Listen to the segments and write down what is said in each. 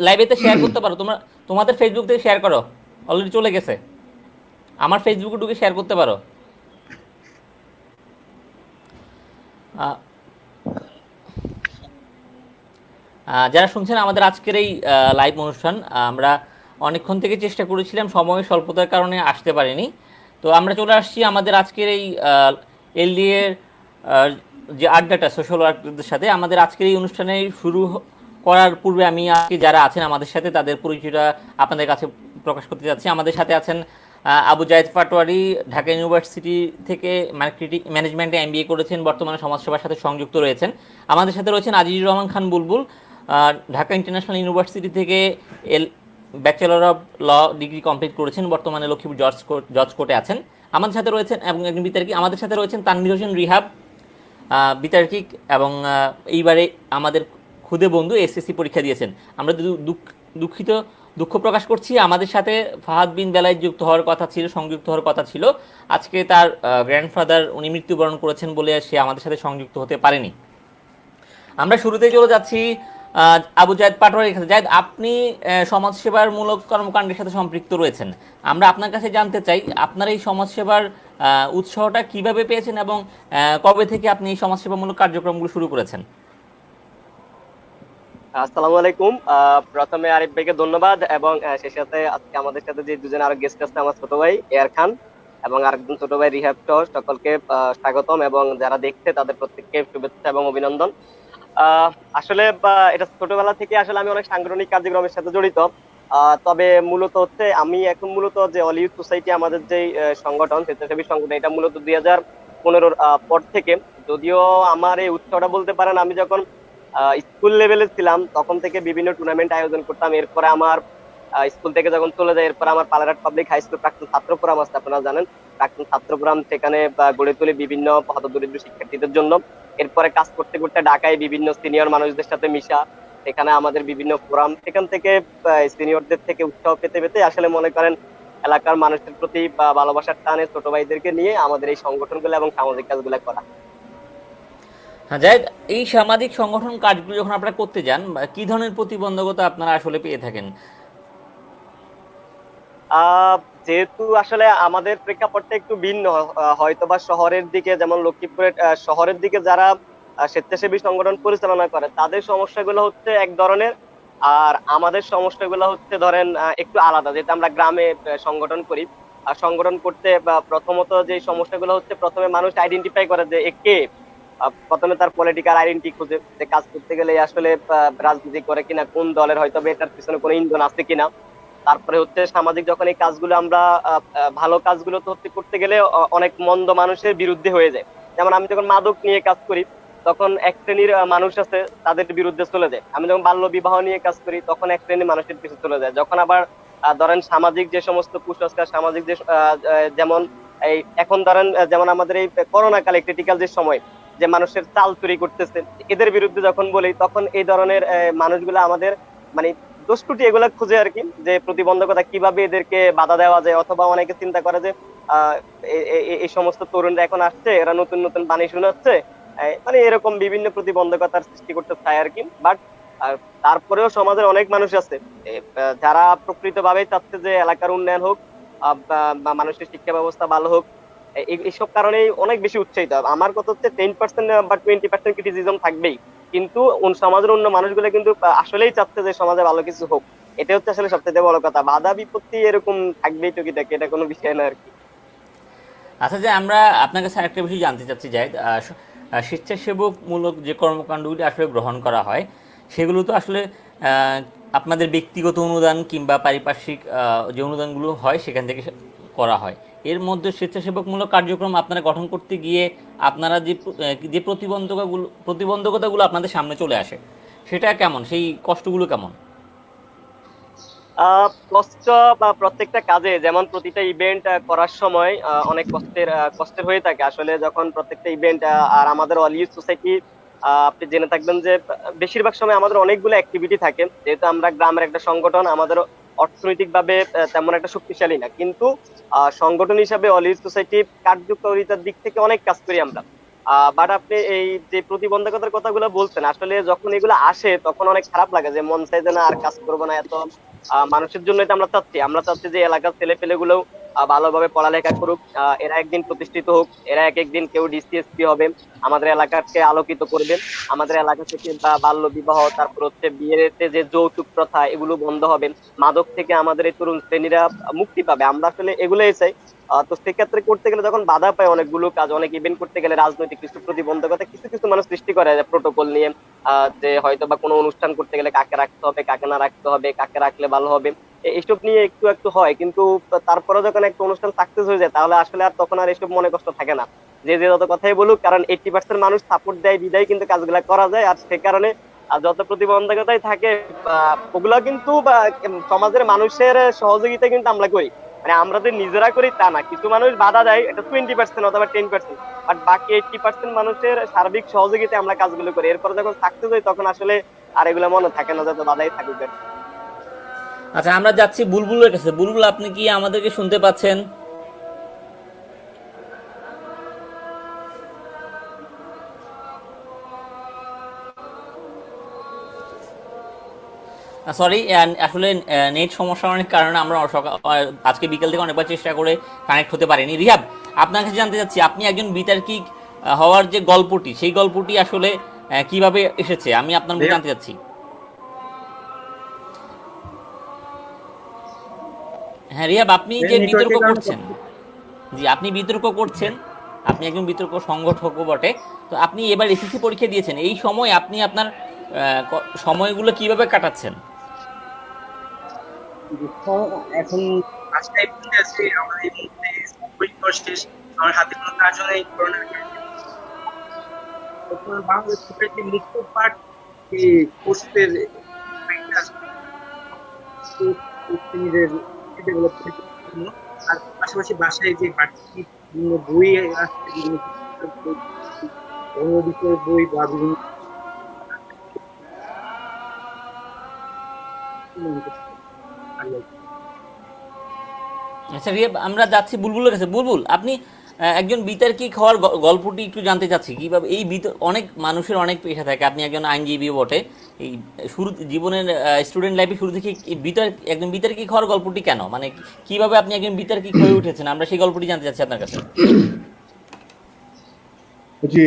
লাইভেতে share করতে পারো, তোমরা তোমাদের ফেসবুক থেকে শেয়ার করো, অলরেডি চলে গেছে। আমার ফেসবুকে ঢুকে শেয়ার করতে পারো। আহ, যারা শুনছেন আমাদের আজকের এই লাইভ অনুষ্ঠান, আমরা অনেকক্ষণ থেকে চেষ্টা করেছিলাম, সময় স্বল্পতার কারণে আসতে পারিনি। তো আমরা চলে আসছি আমাদের আজকের এই এলডিএ এর যে আড্ডাটা সোশ্যাল ওয়ার্কদের সাথে। আমাদের আজকের এই অনুষ্ঠানে শুরু করার পূর্বে আমি আজকে যারা আছেন আমাদের সাথে তাদের পরিচয়টা আপনাদের কাছে প্রকাশ করতে যাচ্ছি। আমাদের সাথে আছেন আবু জায়েদ পাটোয়ারি, ঢাকা ইউনিভার্সিটি থেকে মার্কেটিং ম্যানেজমেন্টে এমবিএ করেছেন, বর্তমানে সমাজসেবার সাথে সংযুক্ত রয়েছেন। আমাদের সাথে রয়েছেন আজিজুর রহমান খান বুলবুল, ঢাকা ইন্টারন্যাশনাল ইউনিভার্সিটি থেকে bachelor of law degree complete করেছেন, বর্তমানে লক্ষ্মীপুর জজ কোর্টে আছেন। আমাদের সাথে রয়েছেন এবং একজন বিতার্কিক, আমাদের সাথে রয়েছেন তানভীর হোসেন রিহাব, বিতার্কিক এবং এইবারে আমাদের খুদে বন্ধু এসএসসি পরীক্ষা দিয়েছেন। আমরা দুঃখিত দুঃখ প্রকাশ করছি, আমাদের সাথে ফাহাদ বিন বেলায় যুক্ত হওয়ার কথা ছিল, সংযুক্ত হওয়ার কথা ছিল। আজকে তার গ্র্যান্ডফাদার উনি মৃত্যুবরণ করেছেন বলে সে আমাদের সাথে সংযুক্ত হতে পারেনি। আমরা শুরুতেই চলে যাচ্ছি আবু জায়েদ পাটোয়ারির কাছে। জায়েদ, আপনি সমাজসেবার মূলক কর্মকাণ্ডের সাথে সম্পৃক্ত রয়েছেন। আমরা আপনার কাছে জানতে চাই আপনার এই সমাজসেবার উৎসাহটা কিভাবে পেয়েছেন এবং কবে থেকে আপনি এই সমাজসেবামূলক কার্যক্রমগুলো শুরু করেছেন। আসসালামু আলাইকুম। প্রথমে আরিফ ভাইকে ধন্যবাদ, এবং সেই সাথে আজকে আমাদের সাথে যে দুজন আরো গেস্ট আছে, আমার ছোট ভাই এয়ার খান এবং আরেকজন ছোট ভাই রিহাব সহ সকলকে স্বাগতম, এবং যারা দেখছে তাদের প্রত্যেককে শুভেচ্ছা এবং অভিনন্দন। আসলে এটা ছোটবেলা থেকে আসলে আমি অনেক সাংগঠনিক কার্যক্রমের সাথে জড়িত। তবে মূলত হচ্ছে আমি এখন মূলত যে অল ইউথ সোসাইটি আমাদের যে সংগঠন, স্বেচ্ছাসেবী সংগঠন, এটা মূলত 2015 পর থেকে। যদিও আমার এই উৎসবটা বলতে পারেন আমি যখন স্কুল লেভেলে ছিলাম তখন থেকে বিভিন্ন টুর্নামেন্ট আয়োজন করতাম। এরপরে আমার স্কুল থেকে যখন চলে যায়, এরপরে আমার পালারহাট পাবলিক হাই স্কুল প্রাক্তন ছাত্র ফোরাম আছে, আপনারা জানেন প্রাক্তন ছাত্র ফোরাম, সেখানে গড়ে তুলে বিভিন্ন হতদরিদ্র শিক্ষার্থীদের জন্য। এরপরে কাজ করতে করতে ঢাকায় বিভিন্ন সিনিয়র মানুষদের সাথে মিশা, সেখানে আমাদের বিভিন্ন ফোরাম, সেখান থেকে সিনিয়রদের থেকে উৎসাহ পেতে পেতে আসলে মনে করেন এলাকার মানুষের প্রতি ভালোবাসার টানে ছোট ভাইদেরকে নিয়ে আমাদের এই সংগঠনগুলো এবং সামাজিক কাজগুলো করা। হ্যাঁ জায়েদ, এই সামাজিক সংগঠন কাজগুলো যখন আপনারা করতে যান, কি ধরনের প্রতিবন্ধকতা আপনারা আসলে পেয়ে থাকেন? আহ যেহেতু আসলে আমাদের প্রেক্ষাপটটা একটু ভিন্ন, হয়তোবা শহরের দিকে, যেমন লক্ষ্মীপুরের শহরের দিকে যারা স্বেচ্ছাসেবী সংগঠন পরিচালনা করে তাদের সমস্যাগুলো হচ্ছে এক ধরনের, আর আমাদের সমস্যাগুলো হচ্ছে ধরেন একটু আলাদা। যেটা আমরা গ্রামে সংগঠন করি, আর সংগঠন করতে প্রথমত যে সমস্যাগুলো হচ্ছে, প্রথমে মানুষ আইডেন্টিফাই করে যে কে, প্রথমে তার পলিটিক্যাল আইডেন্টি খুঁজে, যে কাজ করতে গেলে আসলে রাজনীতি করে কিনা, কোন দলের, হয়তো এটার পিছনে কোনো ইন্ধন আছে কিনা। তারপরে হচ্ছে সামাজিক, যখন এই কাজগুলো আমরা ভালো কাজগুলো তো হচ্ছে করতে গেলে অনেক মন্দ মানুষের বিরুদ্ধে হয়ে যায়। যেমন আমি যখন মাদক নিয়ে কাজ করি তখন এক শ্রেণীর মানুষ আছে তাদের বিরুদ্ধে চলে যায়। আমি যখন বাল্য বিবাহ নিয়ে কাজ করি তখন এক শ্রেণীর মানুষের পিছনে চলে যায়। যখন আবার ধরেন সামাজিক যে সমস্ত কুসংস্কার, সামাজিক যে যেমন এই এখন ধরেন যেমন আমাদের এই করোনা কালে ক্রিটিক্যাল যে সময়, যে মানুষের চাল চুরি করতেছে, এদের বিরুদ্ধে যখন বলি তখন এই ধরনের মানুষগুলো আমাদের মানে দোষটুটি এগুলা খুঁজে আর কি, যে প্রতিবন্ধকতা কিভাবে এদেরকে বাধা দেওয়া যায়। অথবা অনেকে চিন্তা করে যে আহ এই সমস্ত তরুণরা এখন আসছে, এরা নতুন নতুন বাণী শোনাচ্ছে, মানে এরকম বিভিন্ন প্রতিবন্ধকতার সৃষ্টি করতে চায় আর কি। বাট তারপরেও সমাজের অনেক মানুষ আছে যারা প্রকৃত ভাবে চাচ্ছে যে এলাকার উন্নয়ন হোক, বা মানুষের শিক্ষা ব্যবস্থা ভালো হোক। এইসব কারণেই অনেক বেশি উৎসাহিত। আমার কথা হচ্ছে 10% বা 20% ক্রিটিসিজম থাকবেই, কিন্তু সমাজের অন্য মানুষগুলো কিন্তু আসলেই চাচ্ছে যে সমাজে ভালো কিছু হোক। এটা হচ্ছে আসলে সবচেয়ে বড় কথা। বাধা বিপত্তি এরকম থাকবেই টুকিটাকি, এটা কোনো বিষয় না আর কি। আচ্ছা, যে আমরা আপনার কাছে আরেকটা বিষয় জানতে চাচ্ছি জায়েদ, স্বেচ্ছাসেবকমূলক যে কর্মকাণ্ডগুলি আসলে গ্রহণ করা হয় সেগুলো তো আসলে আপনাদের ব্যক্তিগত অনুদান কিংবা পারিপার্শ্বিক যে অনুদানগুলো হয় সেখান থেকে করা হয়। এর মধ্যে স্বেচ্ছাসেবকমূলক কার্যক্রম আপনারা গঠন করতে গিয়ে আপনারা যে প্রতিবন্ধকতাগুলো আপনাদের সামনে চলে আসে সেটা কেমন, সেই কষ্টগুলো কেমন? কষ্ট বা প্রত্যেকটা কাজে, যেমন প্রতিটা ইভেন্ট করার সময় অনেক কষ্টের হয়ে থাকে আসলে। যখন প্রত্যেকটা ইভেন্ট, আর আমাদের অল ইউথ সোসাইটি আপনি জেনে থাকবেন যে বেশিরভাগ সময় আমাদের অনেকগুলো অ্যাক্টিভিটি থাকে। যেহেতু আমরা গ্রামের একটা সংগঠন, আমাদের অর্থনৈতিক ভাবে তেমন একটা শক্তিশালী না, কিন্তু সংগঠন হিসাবে অল ইউথ সোসাইটি কার্যকারিতার দিক থেকে অনেক কাজ করি আমরা। বাট আপনি এই যে প্রতিবন্ধকতার কথাগুলো বলছেন, আসলে যখন এগুলো আসে তখন অনেক খারাপ লাগে, যে মন চাই যে না আর কাজ করবো না। এত মানুষের জন্যই তো আমরা চাচ্ছি যে এলাকার ছেলে পেলে গুলো ভালোভাবে পড়ালেখা করুক, এরা একদিন প্রতিষ্ঠিত হোক, এরা এক একদিন কেউ ডিসিএসপি হবে, আমাদের এলাকাকে আলোকিত করবে। আমাদের এলাকা থেকে বাল্য বিবাহ, তারপর হচ্ছে বিয়েতে যে যৌতুক প্রথা, এগুলো বন্ধ হবে। মাদক থেকে আমাদের এই তরুণ শ্রেণীরা মুক্তি পাবে। আমরা আসলে এগুলোই চাই। তো সেক্ষেত্রে করতে গেলে যখন বাধা পায় অনেকগুলো কাজ, অনেক ইভেন্ট করতে গেলে রাজনৈতিক কিছু প্রতিবন্ধকতা কিছু কিছু মানুষ সৃষ্টি করে প্রোটোকল নিয়ে, যে হয়তো বা কোনো অনুষ্ঠান করতে গেলে কাকে রাখতে হবে, কাকে না রাখতে হবে, কাকে রাখলে ভালো হবে, এইসব নিয়ে একটু একটু হয়। কিন্তু তারপরে যখন একটা অনুষ্ঠান সাকসেস হয়ে যায়, তাহলে আসলে আর তখন আর এসব মনে কষ্ট থাকে না। যে যে যত কথাই বলুক, কারণ 80% মানুষ সাপোর্ট দেয় বিদায় কিন্তু কাজগুলা করা যায়। আর সে কারণে যত প্রতিবন্ধকতাই থাকে ওগুলা কিন্তু সমাজের মানুষের সহযোগিতা কিন্তু আমরা করি। মানে আমরা যে নিজেরা করি তা না, কিছু মানুষ বাধা দেয়, এটা 20% অথবা 10%, বাট বাকি 80% মানুষের সার্বিক সহযোগিতায় আমরা কাজগুলো করি। এরপর যখন সাকসেস হয় তখন আসলে আর এগুলো মনে থাকে না, যত বাধাই থাকুক। আচ্ছা, আমরা যাচ্ছি বুলবুলের কাছে। বুলবুল, আপনি কি আমাদেরকে শুনতে পাচ্ছেন? সরি, আসলে নেট সমস্যার অনেক কারণে আমরা আজকে বিকেল থেকে অনেকবার চেষ্টা করে কানেক্ট হতে পারিনি। রিহাব, আপনার কাছে জানতে চাচ্ছি, আপনি একজন বিতার্কিক হওয়ার যে গল্পটি, সেই গল্পটি আসলে কিভাবে এসেছে আমি আপনার মুখে জানতে চাচ্ছি। হ্যাঁ রিহাব, আপনি যে বিতর্ক করছেন, জি আপনি বিতর্ক করছেন, আপনি একজন বিতর্ক সংগঠকও বটে। তো আপনি এবার এসএসসি পরীক্ষা দিয়েছেন, এই সময় আপনি আপনার সময়গুলো কিভাবে কাটাচ্ছেন? এখন আজটাই বলতে আছে আমার এই মুহূর্তে পরীক্ষা শেষ, আমার হাতে কোনো কাজও নেই করোনার কারণে। বর্তমান বাংলাদেশ সরকারের যে মুক্ত পাঠ কোর্সের ডেভেলপ করার জন্য, আর পাশাপাশি বাসায় যে বাড়তি বিভিন্ন বই আসছে, বিভিন্ন ধর্ম বিষয়ের বই বা বিভিন্ন আচ্ছা রিয়াব, আমরা যাচ্ছি বুলবুলের কাছে। বুলবুল, আপনি একজন বিতার্কিক হওয়ার গল্পটি একটু জানতে চাচ্ছি, কিভাবে এই অনেক মানুষের অনেক পেশা থাকে, আপনি একজন আইনজীবী বটে। এই শুরু জীবনের স্টুডেন্ট লাইফে শুরু থেকে একজন বিতার্কিক হওয়ার গল্পটি কেন, মানে কিভাবে আপনি একজন বিতার্কিক হয়ে উঠেছেন, আমরা সেই গল্পটি জানতে চাচ্ছি আপনার কাছে। জি,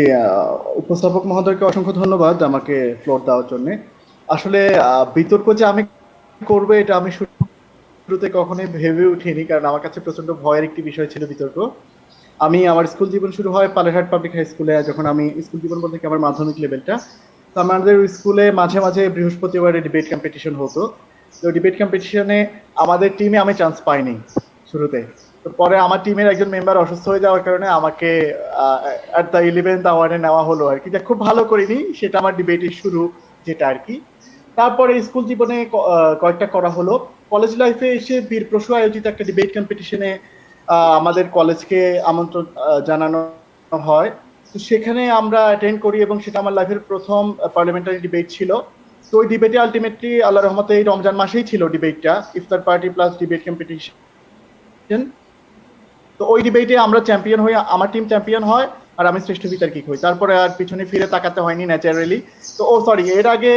উপস্থাপক মহোদয়কে অসংখ্য ধন্যবাদ আমাকে ফ্লোর দেওয়ার জন্য। আসলে বিতর্ক যে আমি করবো এটা আমি শুরুতে কখনোই ভেবে উঠিনি, কারণ আমার কাছে প্রচন্ড ভয়ের একটি বিষয় ছিল বিতর্ক। আমার স্কুল জীবন শুরু হয় পালেরহাট পাবলিক হাই স্কুলে। যখন আমি স্কুল জীবন বলতে কি আমার মাধ্যমিক লেভেলটা, তো আমাদের স্কুলে মাঝে মাঝে বৃহস্পতিবারে ডিবেট কম্পিটিশন হতো। তো ডিবেট কম্পিটিশনে আমাদের টিমে আমি চান্স পাইনি শুরুতে। তো পরে আমার টিমের একজন মেম্বার অসুস্থ হয়ে যাওয়ার কারণে আমাকে অ্যাট দ্য 11th আওয়ার্ডে নেওয়া হলো আর কি। যা খুব ভালো করিনি, সেটা আমার ডিবেটের শুরু যেটা আর কি। তারপরে স্কুল জীবনে কয়েকটা করা হলো। কলেজ লাইফে এসে বীরপ্রসূ আয়োজিত একটা ডিবেট কম্পিটিশনে আমাদের কলেজকে আমন্ত্রণ জানানো হয়। তো সেখানে আমরা অ্যাটেন্ড করি এবং সেটা আমার লাইফের প্রথম পার্লামেন্টারি ডিবেট ছিল। তো ওই ডিবেটে আলটিমেটলি আল্লাহ রহমতে এই রমজান মাসেই ছিল ডিবেটটা, ইফতার পার্টি প্লাস ডিবেট কম্পিটিশন। তো ওই ডিবেটে আমরা চ্যাম্পিয়ন হই, আমার টিম চ্যাম্পিয়ন হয় আর আমি শ্রেষ্ঠ বিতার্কিক হই। তারপরে আর পিছনে ফিরে তাকাতে হয়নি ন্যাচারালি। তো সরি, এর আগে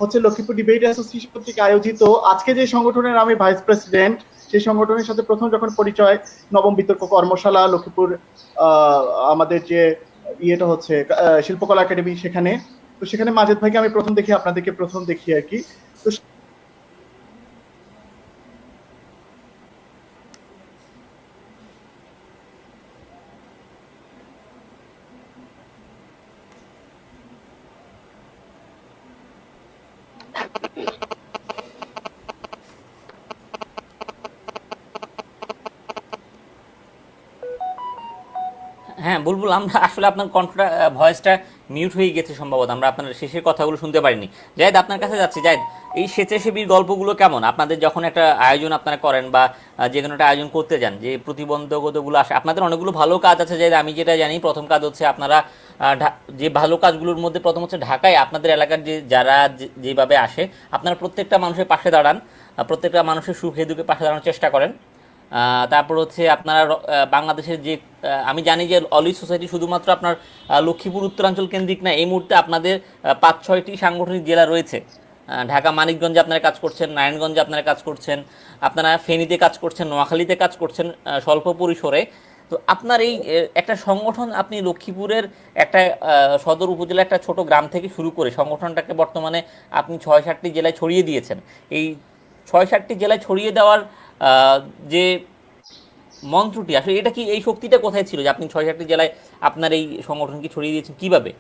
হচ্ছে লক্ষ্মীপুর ডিবেট অ্যাসোসিয়েশন কর্তৃক আয়োজিত আজকে যে সংগঠনের আমি ভাইস প্রেসিডেন্ট, সেই সংগঠনের সাথে প্রথম যখন পরিচয়, নবম বিতর্ক কর্মশালা লক্ষ্মীপুর আমাদের যে ইয়েটা হচ্ছে শিল্পকলা একাডেমি, সেখানে। তো সেখানে মাজেদ ভাইকে আমি প্রথম দেখি, আপনাদেরকে প্রথম দেখি আর কি। তো হ্যাঁ বুলবুল, আমরা আসলে আপনার কণ্ঠটা ভয়েসটা মিউট হয়ে গেছে সম্ভবত, আমরা আপনার শেষের কথাগুলো শুনতে পারিনি। জায়েদ, আপনার কাছে যাচ্ছি। জায়েদ, এই স্বেচ্ছাসেবীর গল্পগুলো কেমন? আপনাদের যখন একটা আয়োজন আপনারা করেন বা যে কোনো একটা আয়োজন করতে যান, যে প্রতিবন্ধকতাগুলো আসে, আপনাদের অনেকগুলো ভালো কাজ আছে জায়েদ। আমি যেটা জানি, প্রথম কাজ হচ্ছে আপনারা যে ভালো কাজগুলোর মধ্যে প্রথম হচ্ছে ঢাকায় আপনাদের এলাকার যে যারা যেভাবে আসে, আপনারা প্রত্যেকটা মানুষের পাশে দাঁড়ান, প্রত্যেকটা মানুষের সুখে দুঃখে পাশে দাঁড়ানোর চেষ্টা করেন। তারপর হচ্ছে আপনারা বাংলাদেশের যে আমি জানি যে অলিভ সোসাইটি শুধুমাত্র আপনার লক্ষ্মীপুর উত্তরাঞ্চল কেন্দ্রিক না, এই মুহূর্তে আপনাদের 5-6টি সাংগঠনিক জেলা রয়েছে। ঢাকা মানিকগঞ্জে আপনারা কাজ করছেন, নারায়ণগঞ্জে আপনারা কাজ করছেন, আপনারা ফেনীতে কাজ করছেন, নোয়াখালীতে কাজ করছেন স্বল্প পরিসরে। তো আপনার এই একটা সংগঠন আপনি লক্ষ্মীপুরের একটা সদর উপজেলা একটা ছোট গ্রাম থেকে শুরু করে সংগঠনটাকে বর্তমানে আপনি 6-7টি জেলায় ছড়িয়ে দিয়েছেন। এই 6-7টি জেলায় ছড়িয়ে দেওয়ার যে মন্ত্রটি আসলে এটা কি, এই শক্তিটা কোথায় ছিল যে আপনি 6-7টি জেলায় আপনার এই সংগঠনকে ছড়িয়ে দিয়েছেন কিভাবে?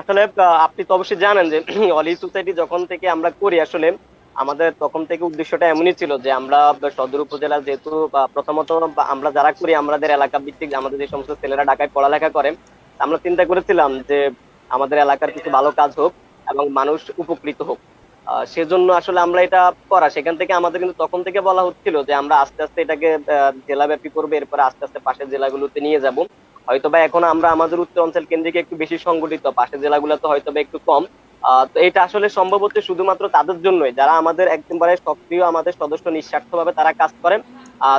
আসলে আপনি তো অবশ্যই জানেন যে অলি সোসাইটি যখন থেকে আমরা করি আসলে আমাদের তখন থেকে উদ্দেশ্যটা এমনই ছিল যে আমরা সদর উপজেলা যেহেতু প্রথমত আমরা যারা করি আমাদের এলাকা ভিত্তিক আমাদের যে সমস্ত ছেলেরা ঢাকায় পড়ালেখা করে, আমরা চিন্তা করেছিলাম যে আমাদের এলাকার কিছু ভালো কাজ হোক এবং মানুষ উপকৃত হোক। সেজন্য আসলে আমরা এটা করা, সেখান থেকে আমাদের কিন্তু তখন থেকে বলা হচ্ছিল যে আমরা আস্তে আস্তে এটাকে জেলাব্যাপী করবো, এরপরে আস্তে আস্তে পাশের জেলাগুলোতে নিয়ে যাব। হয়তোবা এখন আমরা আমাদের উত্তর অঞ্চল কেন্দ্রিক একটু বেশি সংগঠিত, পাশের জেলাগুলোতে হয়তোবা একটু কম। তো এটা আসলে সম্ভব হচ্ছে শুধুমাত্র তাদের জন্যই যারা আমাদের একদমবারে সক্রিয় আমাদের সদস্য, নিঃস্বার্থ ভাবে তারা কাজ করেন।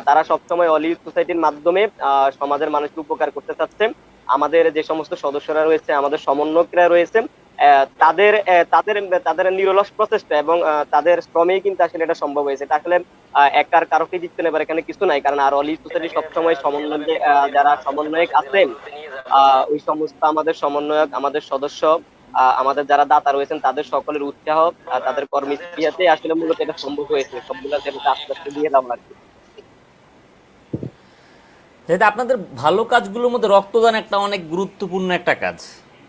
তারা সবসময় অলিভ সোসাইটির মাধ্যমে সমাজের মানুষকে উপকার করতে চাচ্ছে। আমাদের যে সমস্ত সদস্যরা রয়েছে, আমাদের সমন্বয়করা রয়েছে, তাদের তাদের তাদের নিরলস প্রচেষ্টা এবং তাদের শ্রমেই কিন্তু আসলে এটা সম্ভব হয়েছে। এটা আসলে একার কারোকে দিচ্ছে না, এবার এখানে কিছু নাই, কারণ আর অলি সোসাইটি সবসময় সমন্বয় যারা সমন্বয়ক আছেন, ওই সমস্ত আমাদের সমন্বয়ক, আমাদের সদস্য, আমাদের যারা দাতা রয়েছেন তাদের সকলের উৎসাহ, তাদের কর্মস্পৃহাতে আসলে মূলত এটা সম্ভব হয়েছে। সবগুলা যেটা আস্তে আস্তে দিয়ে এলাম আর কি। যেটা আপনাদের ভালো কাজগুলোর মধ্যে রক্তদান একটা অনেক গুরুত্বপূর্ণ একটা কাজ,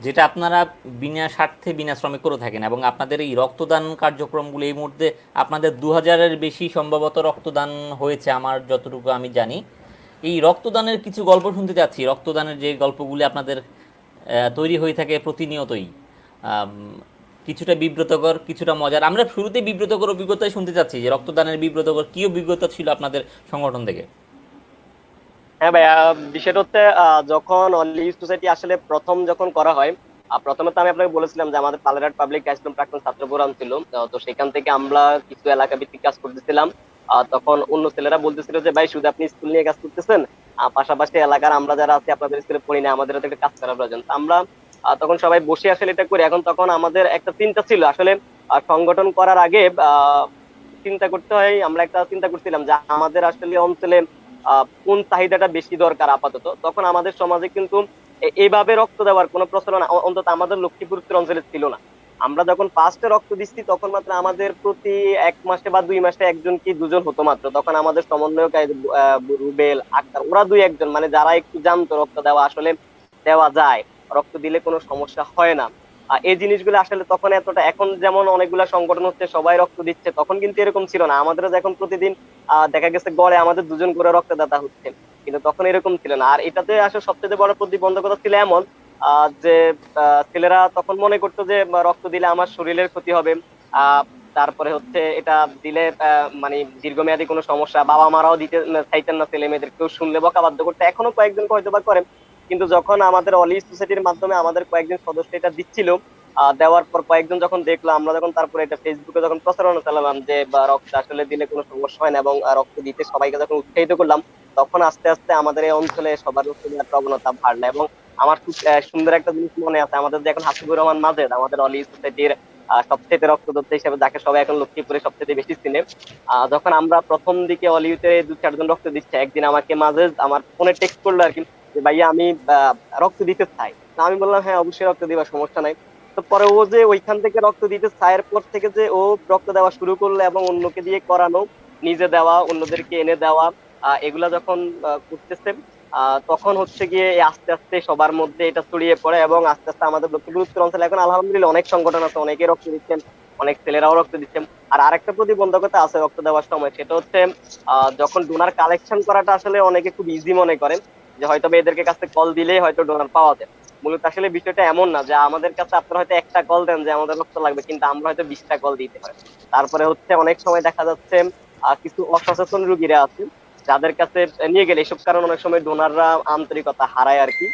যেটা আপনারা বিনা স্বার্থে বিনা শ্রমে করে থাকেন, এবং আপনাদের এই রক্তদান কার্যক্রমগুলো এই মুহূর্তে আপনাদের 2000-এর বেশি সম্ভবত রক্তদান হয়েছে আমার যতটুকু আমি জানি। এই রক্তদানের কিছু গল্প শুনতে চাচ্ছি, রক্তদানের যে গল্পগুলি আপনাদের তৈরি হয়ে থাকে প্রতিনিয়তই, আম, কিছুটা বিব্রতকর কিছুটা মজার। আমরা শুরুতেই বিব্রতকর অভিজ্ঞতাই শুনতে চাচ্ছি যে রক্তদানের বিব্রতকর কী অভিজ্ঞতা ছিল আপনাদের সংগঠন থেকে। হ্যাঁ ভাই, বিষয়টা হচ্ছে যখন অনলি সোসাইটি আসলে প্রথম যখন করা হয়, প্রথমে তো আমি আপনাকে বলেছিলাম যে আমাদের পালেরহাট পাবলিক হাই স্কুল প্রাক্তন ছাত্র ফোরাম ছিল। তো সেখান থেকে আমরা কিছু এলাকা ভিত্তিক কাজ করতেছিলাম। তখন অন্য ছেলেরা বলতেছিল যে ভাই শুধু আপনি স্কুল নিয়ে কাজ করতেছেন, পাশাপাশি এলাকার আমরা যারা আছি আপনাদের স্কুলে পড়ি না, আমাদের একটা কাজ করা প্রয়োজন। তো আমরা তখন সবাই বসে আসলে এটা করি। এখন তখন আমাদের একটা চিন্তা ছিল আসলে সংগঠন করার আগে চিন্তা করতে হয়, আমরা একটা চিন্তা করছিলাম যে আমাদের আসলে অঞ্চলে কোন চাহিদাটা বেশি দরকার আপাতত। তখন আমাদের সমাজে কিন্তু এইভাবে রক্ত দেওয়ার কোনো প্রচলন অন্তত আমাদের লক্ষ্মীপুর উত্তর অঞ্চলে ছিল না। আমরা যখন ফার্স্টে রক্ত দিচ্ছি তখন মাত্র আমাদের প্রতি 1 মাসে বা 2 মাসে একজন কি দুজন হতো মাত্র। তখন আমাদের সমন্বয়ক রুবেল, আক্তার, ওরা 2-1 জন, মানে যারা একটু জানতো রক্ত দেওয়া আসলে দেওয়া যায়, রক্ত দিলে কোনো সমস্যা হয় না। এই জিনিসগুলো আসলে তখন এতটা, এখন যেমন অনেকগুলা সংগঠন হচ্ছে সবাই রক্ত দিচ্ছে, তখন কিন্তু এরকম ছিল না। আমাদের এখন প্রতিদিন দেখা গেছে গড়ে আমাদের 2 জন করে রক্তদাতা হচ্ছে, কিন্তু তখন এরকম ছিল না। আর এটাতে আসলে সবচেয়ে বড় প্রতিবন্ধকতা ছিল এমন যে ছেলেরা তখন মনে করতো যে রক্ত দিলে আমার শরীরের ক্ষতি হবে, তারপরে হচ্ছে এটা দিলে মানে দীর্ঘমেয়াদী কোনো সমস্যা, বাবা মারাও দিতে চাইতেন না ছেলে মেয়েদের, কেউ শুনলে বকাবাধ্য করতে, এখনো কয়েকজন হয়তো বা করেন। কিন্তু যখন আমাদের অলি সোসাইটির মাধ্যমে আমাদের কয়েকজন সদস্য এটা দিচ্ছিল, দেওয়ার পর কয়েকজন যখন দেখলো, আমরা যখন তারপরে এটা ফেসবুকে যখন প্রচারণা চালালাম যে রক্ত আসলে দিলে কোনো সমস্যা হয় না এবং রক্ত দিতে সবাইকে যখন উৎসাহিত করলাম, তখন আস্তে আস্তে আমাদের এই অঞ্চলে সবার রক্ত দেওয়ার প্রবণতা বাড়লো। এবং আমার খুব সুন্দর একটা জিনিস মনে আছে, আমাদের যে এখন হাসিবুর রহমান মাজেদ, আমাদের অলি সোসাইটির সবচেয়ে রক্তদাতা হিসেবে যাকে সবাই এখন লক্ষ্মীপুরে সবচেয়ে বেশি চিনে, যখন আমরা প্রথম দিকে অলিউতে 2-4 জন রক্ত দিচ্ছে, একদিন আমাকে মাজেদ আমার ফোনে টেক্সট করলো আর কি যে ভাইয়া আমি রক্ত দিতে চাই। আমি বললাম হ্যাঁ অবশ্যই রক্ত দিবা, সমস্যা নাই। তো পরে ও যে ওইখান থেকে রক্ত দিতে চায়ের পর থেকে যে ও রক্ত দেওয়া শুরু করলো এবং অন্যকে দিয়ে করানো, নিজে দেওয়া, অন্যদেরকে এনে দেওয়া, এগুলা যখন করতেছে, তখন হচ্ছে গিয়ে আস্তে আস্তে সবার মধ্যে এটা ছড়িয়ে পড়ে এবং আস্তে আস্তে আমাদের লক্ষ্মীপুর উত্তর অঞ্চলে এখন আলহামদুলিল্লাহ অনেক সংগঠন আছে, অনেকে রক্ত দিচ্ছেন, অনেক ছেলেরাও রক্ত দিচ্ছেন। আর আরেকটা প্রতিবন্ধকতা আছে রক্ত দেওয়ার সময়, সেটা হচ্ছে যখন ডোনার কালেকশন করাটা আসলে অনেকে খুব ইজি মনে করেন যে হয়তো এদেরকে কাছে কল দিলেই হয়তো ডোনার পাওয়া যায়। মূলত আসলে বিষয়টা এমন না, যে আমাদের কাছে আপনারা হয়তো একটা কল দেন যে আমাদের রক্ত লাগবে, কিন্তু আমরা হয়তো 20টা কল দিতে হয়। তারপরে হচ্ছে অনেক সময় দেখা যাচ্ছে কিছু অসচেতন রোগীরা আছে যাদের কাছে নিয়ে গেলে এসব কারণে অনেক সময় ডোনাররা আন্তরিকতা হারায় আর কি।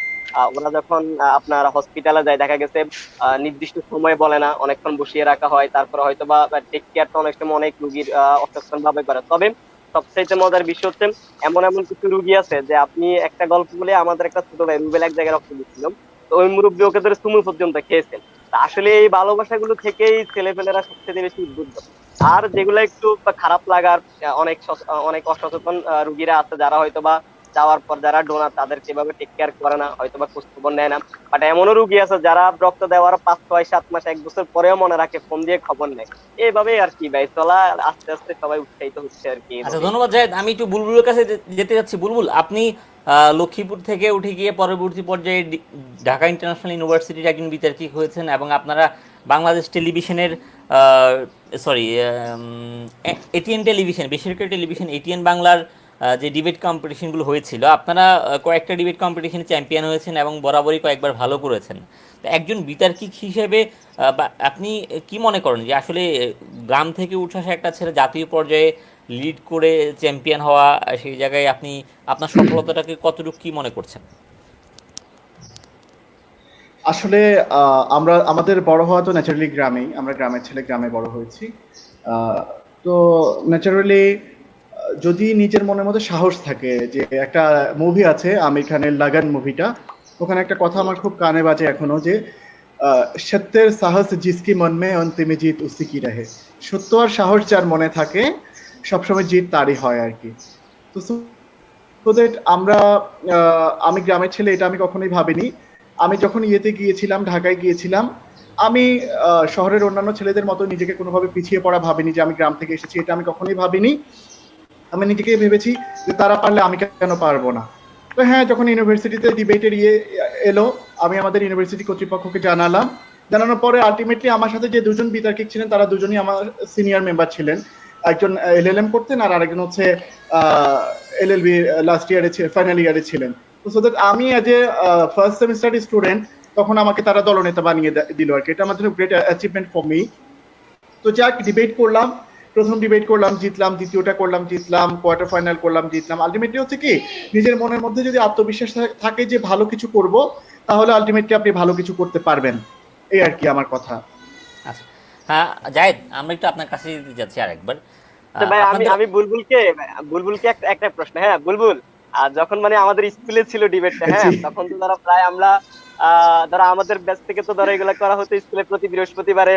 ওরা যখন আপনার হসপিটালে যায় দেখা গেছে নির্দিষ্ট সময় বলে না, অনেকক্ষণ বসিয়ে রাখা হয়, তারপরে হয়তো বা টেক কেয়ারটা অনেক সময় অনেক রোগীর অসচেতন ভাবে করে। তবে সবচাইতে মজার বিষয় হচ্ছে এমন এমন কিছু রুগী আছে যে আপনি একটা গল্প বলে, আমাদের একটা ছোট ভাই রুবেল এক জায়গায় রক্ত দিচ্ছিল, তো ওই মুরব্বী ওকে ধরে চুমু পর্যন্ত খেয়েছেন। তা আসলে এই ভালোবাসাগুলো থেকেই ছেলেপেলেরা সবচেয়ে বেশি উদ্বুদ্ধ। আর যেগুলো একটু খারাপ লাগার, অনেক অসচেতন রুগীরা আছে যারা হয়তো বা যাওয়ার পর যারা ডোনার তাদেরকে এভাবে টেক কেয়ার করে না, হয়তো বা খোঁজ খবর নেয় না। বাট এমনও রুগী আছে যারা রক্ত দেওয়ার 5, 6, 7 মাস 1 বছর পরেও মনে রাখে, ফোন দিয়ে খবর নেয়। এইভাবেই আর কি ভাই চলা, আস্তে আস্তে সবাই উৎসাহিত হচ্ছে আর কি। আচ্ছা, ধন্যবাদ জায়েদ। আমি একটু বুলবুলের কাছে যেতে যাচ্ছি। বুলবুল, আপনি লক্ষ্মীপুর থেকে উঠে গিয়ে পরবর্তী পর্যায়ে ঢাকা ইন্টারন্যাশনাল ইউনিভার্সিটির একজন বিতার্কিক হয়েছেন, এবং আপনারা বাংলাদেশ টেলিভিশনের সরি এটিএন টেলিভিশন, বেসরকারি টেলিভিশন এটিএন বাংলার যে ডিবেট কম্পিটিশনগুলো হয়েছিল, আপনারা কয়েকটা ডিবেট কম্পিটিশনে চ্যাম্পিয়ন হয়েছেন এবং বরাবরই কয়েকবার ভালো করেছেন। তো একজন বিতার্কিক হিসেবে আপনি কি মনে করেন যে আসলে গ্রাম থেকে উঠে আসা একটা ছেলে জাতীয় পর্যায়ে লিড করে চ্যাম্পিয়ন হওয়া, সেই জায়গায় আপনি আপনার সফলতাটাকে কতটুকু কি মনে করছেন? আসলে আমরা আমাদের বড় হওয়া তো ন্যাচারালি গ্রামেই, আমরা গ্রামের ছেলে, গ্রামে বড় হয়েছি। তো ন্যাচারালি যদি নিজের মনের মধ্যে সাহস থাকে, যে একটা মুভি আছে আমির খানের লাগান মুভিটা, ওখানে একটা কথা আমার খুব কানে বাজে এখনো, যে সত্যের সাহস জিসকি মন মে অন্তিমে জিত উসি কি রহে। সত্য আর সাহস যার মনে থাকে সবসময় জিত তারই হয় আর কি। তো so that আমরা আমি গ্রামের ছেলে এটা আমি কখনোই ভাবিনি। আমি যখন ইয়েতে গিয়েছিলাম, ঢাকায় গিয়েছিলাম, আমি শহরের অন্যান্য ছেলেদের মতো নিজেকে কোনোভাবে পিছিয়ে পড়া ভাবিনি, যে আমি গ্রাম থেকে এসেছি, এটা আমি কখনোই ভাবিনি। আমি নিজেকে ভেবেছি যে তারা পারলে আমি কেন পারবো না। তো হ্যাঁ, যখন ইউনিভার্সিটিতে ডিবেটের এলো, আমি আমাদের ইউনিভার্সিটি কর্তৃপক্ষকে জানানোর পরে আলটিমেটলি আমার সাথে যে দুজন বিতার্কিক ছিলেন তারা দুজনই আমার সিনিয়র মেম্বার ছিলেন। একজন এলএলএম করতেন আর আরেকজন হচ্ছে এলএলবি লাস্ট ইয়ারে, ফাইনাল ইয়ারে ছিলেন। তো সো দ্যাট আমি as a first semester student, তখন আমাকে তারা দলনেতা বানিয়ে দিল আর কি। এটা আমাদের গ্রেট অ্যাচিভমেন্ট ফর মি। তো যাক, ডিবেট করলাম, প্রথম ডিবেট করলাম, জিতলাম, দ্বিতীয়টা করলাম, জিতলাম, কোয়ার্টার ফাইনাল করলাম, জিতলাম। আলটিমেটলি হচ্ছে কি, নিজের মনের মধ্যে যদি আত্মবিশ্বাস থাকে যে ভালো কিছু করব, তাহলে আলটিমেটলি আপনি ভালো কিছু করতে পারবেন। এই আর কি আমার কথা। আচ্ছা, হ্যাঁ জায়েদ, আমরা একটু আপনার কাছে যেতে যাচ্ছি আরেকবার। তো ভাই আমি বুলবুলকে একটা প্রশ্ন। হ্যাঁ বুলবুল, যখন মানে আমাদের স্কুলে ছিল ডিবেটটা, হ্যাঁ তখন তো ধরো প্রায় আমরা ধরো আমাদের ব্যাচ থেকে তো ধরো এগুলো করা হতো স্কুলে প্রতি বৃহস্পতিবারে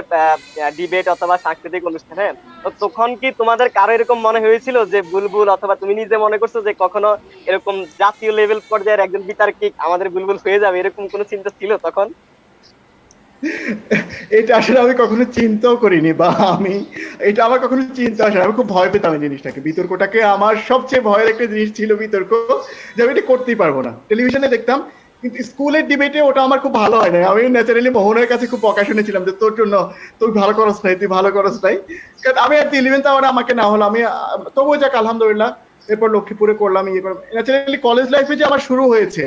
ডিবেট অথবা সাংস্কৃতিক অনুষ্ঠান। হ্যাঁ, তো তখন কি তোমাদের কারো এরকম মনে হয়েছিল যে বুলবুল অথবা তুমি নিজে মনে করছো যে কখনো এরকম জাতীয় লেভেল পর্যায়ের একজন বিতার্কিক আমাদের বুলবুল হয়ে যাবে, এরকম কোনো চিন্তা ছিল তখন? এটা আসলে আমি কখনো চিন্তাও করিনি, বা এটা আমার কখনো চিন্তা আসে না। আমি খুব ভয় পেতাম এই জিনিসটাকে, বিতর্কটাকে। আমার সবচেয়ে ভয়ের একটা জিনিস ছিল বিতর্ক, যে আমি এটা করতেই পারবো না। টেলিভিশনে দেখতাম, কিন্তু স্কুলের ডিবেটে ওটা আমার খুব ভালো হয় না। আমি ন্যাচারালি মোহনের কাছে খুব বকা শুনেছিলাম যে তোর জন্য তুই ভালো করস নাই, তুই ভালো করস নাই। কারণ আমি আর 11th আওয়ারে আমাকে না হলো, আমি তবুও যাক আলহামদুলিল্লাহ। এরপর লক্ষ্মীপুরে করলাম, ইয়ে করলাম। ন্যাচারালি কলেজ লাইফে যে আমার শুরু হয়েছে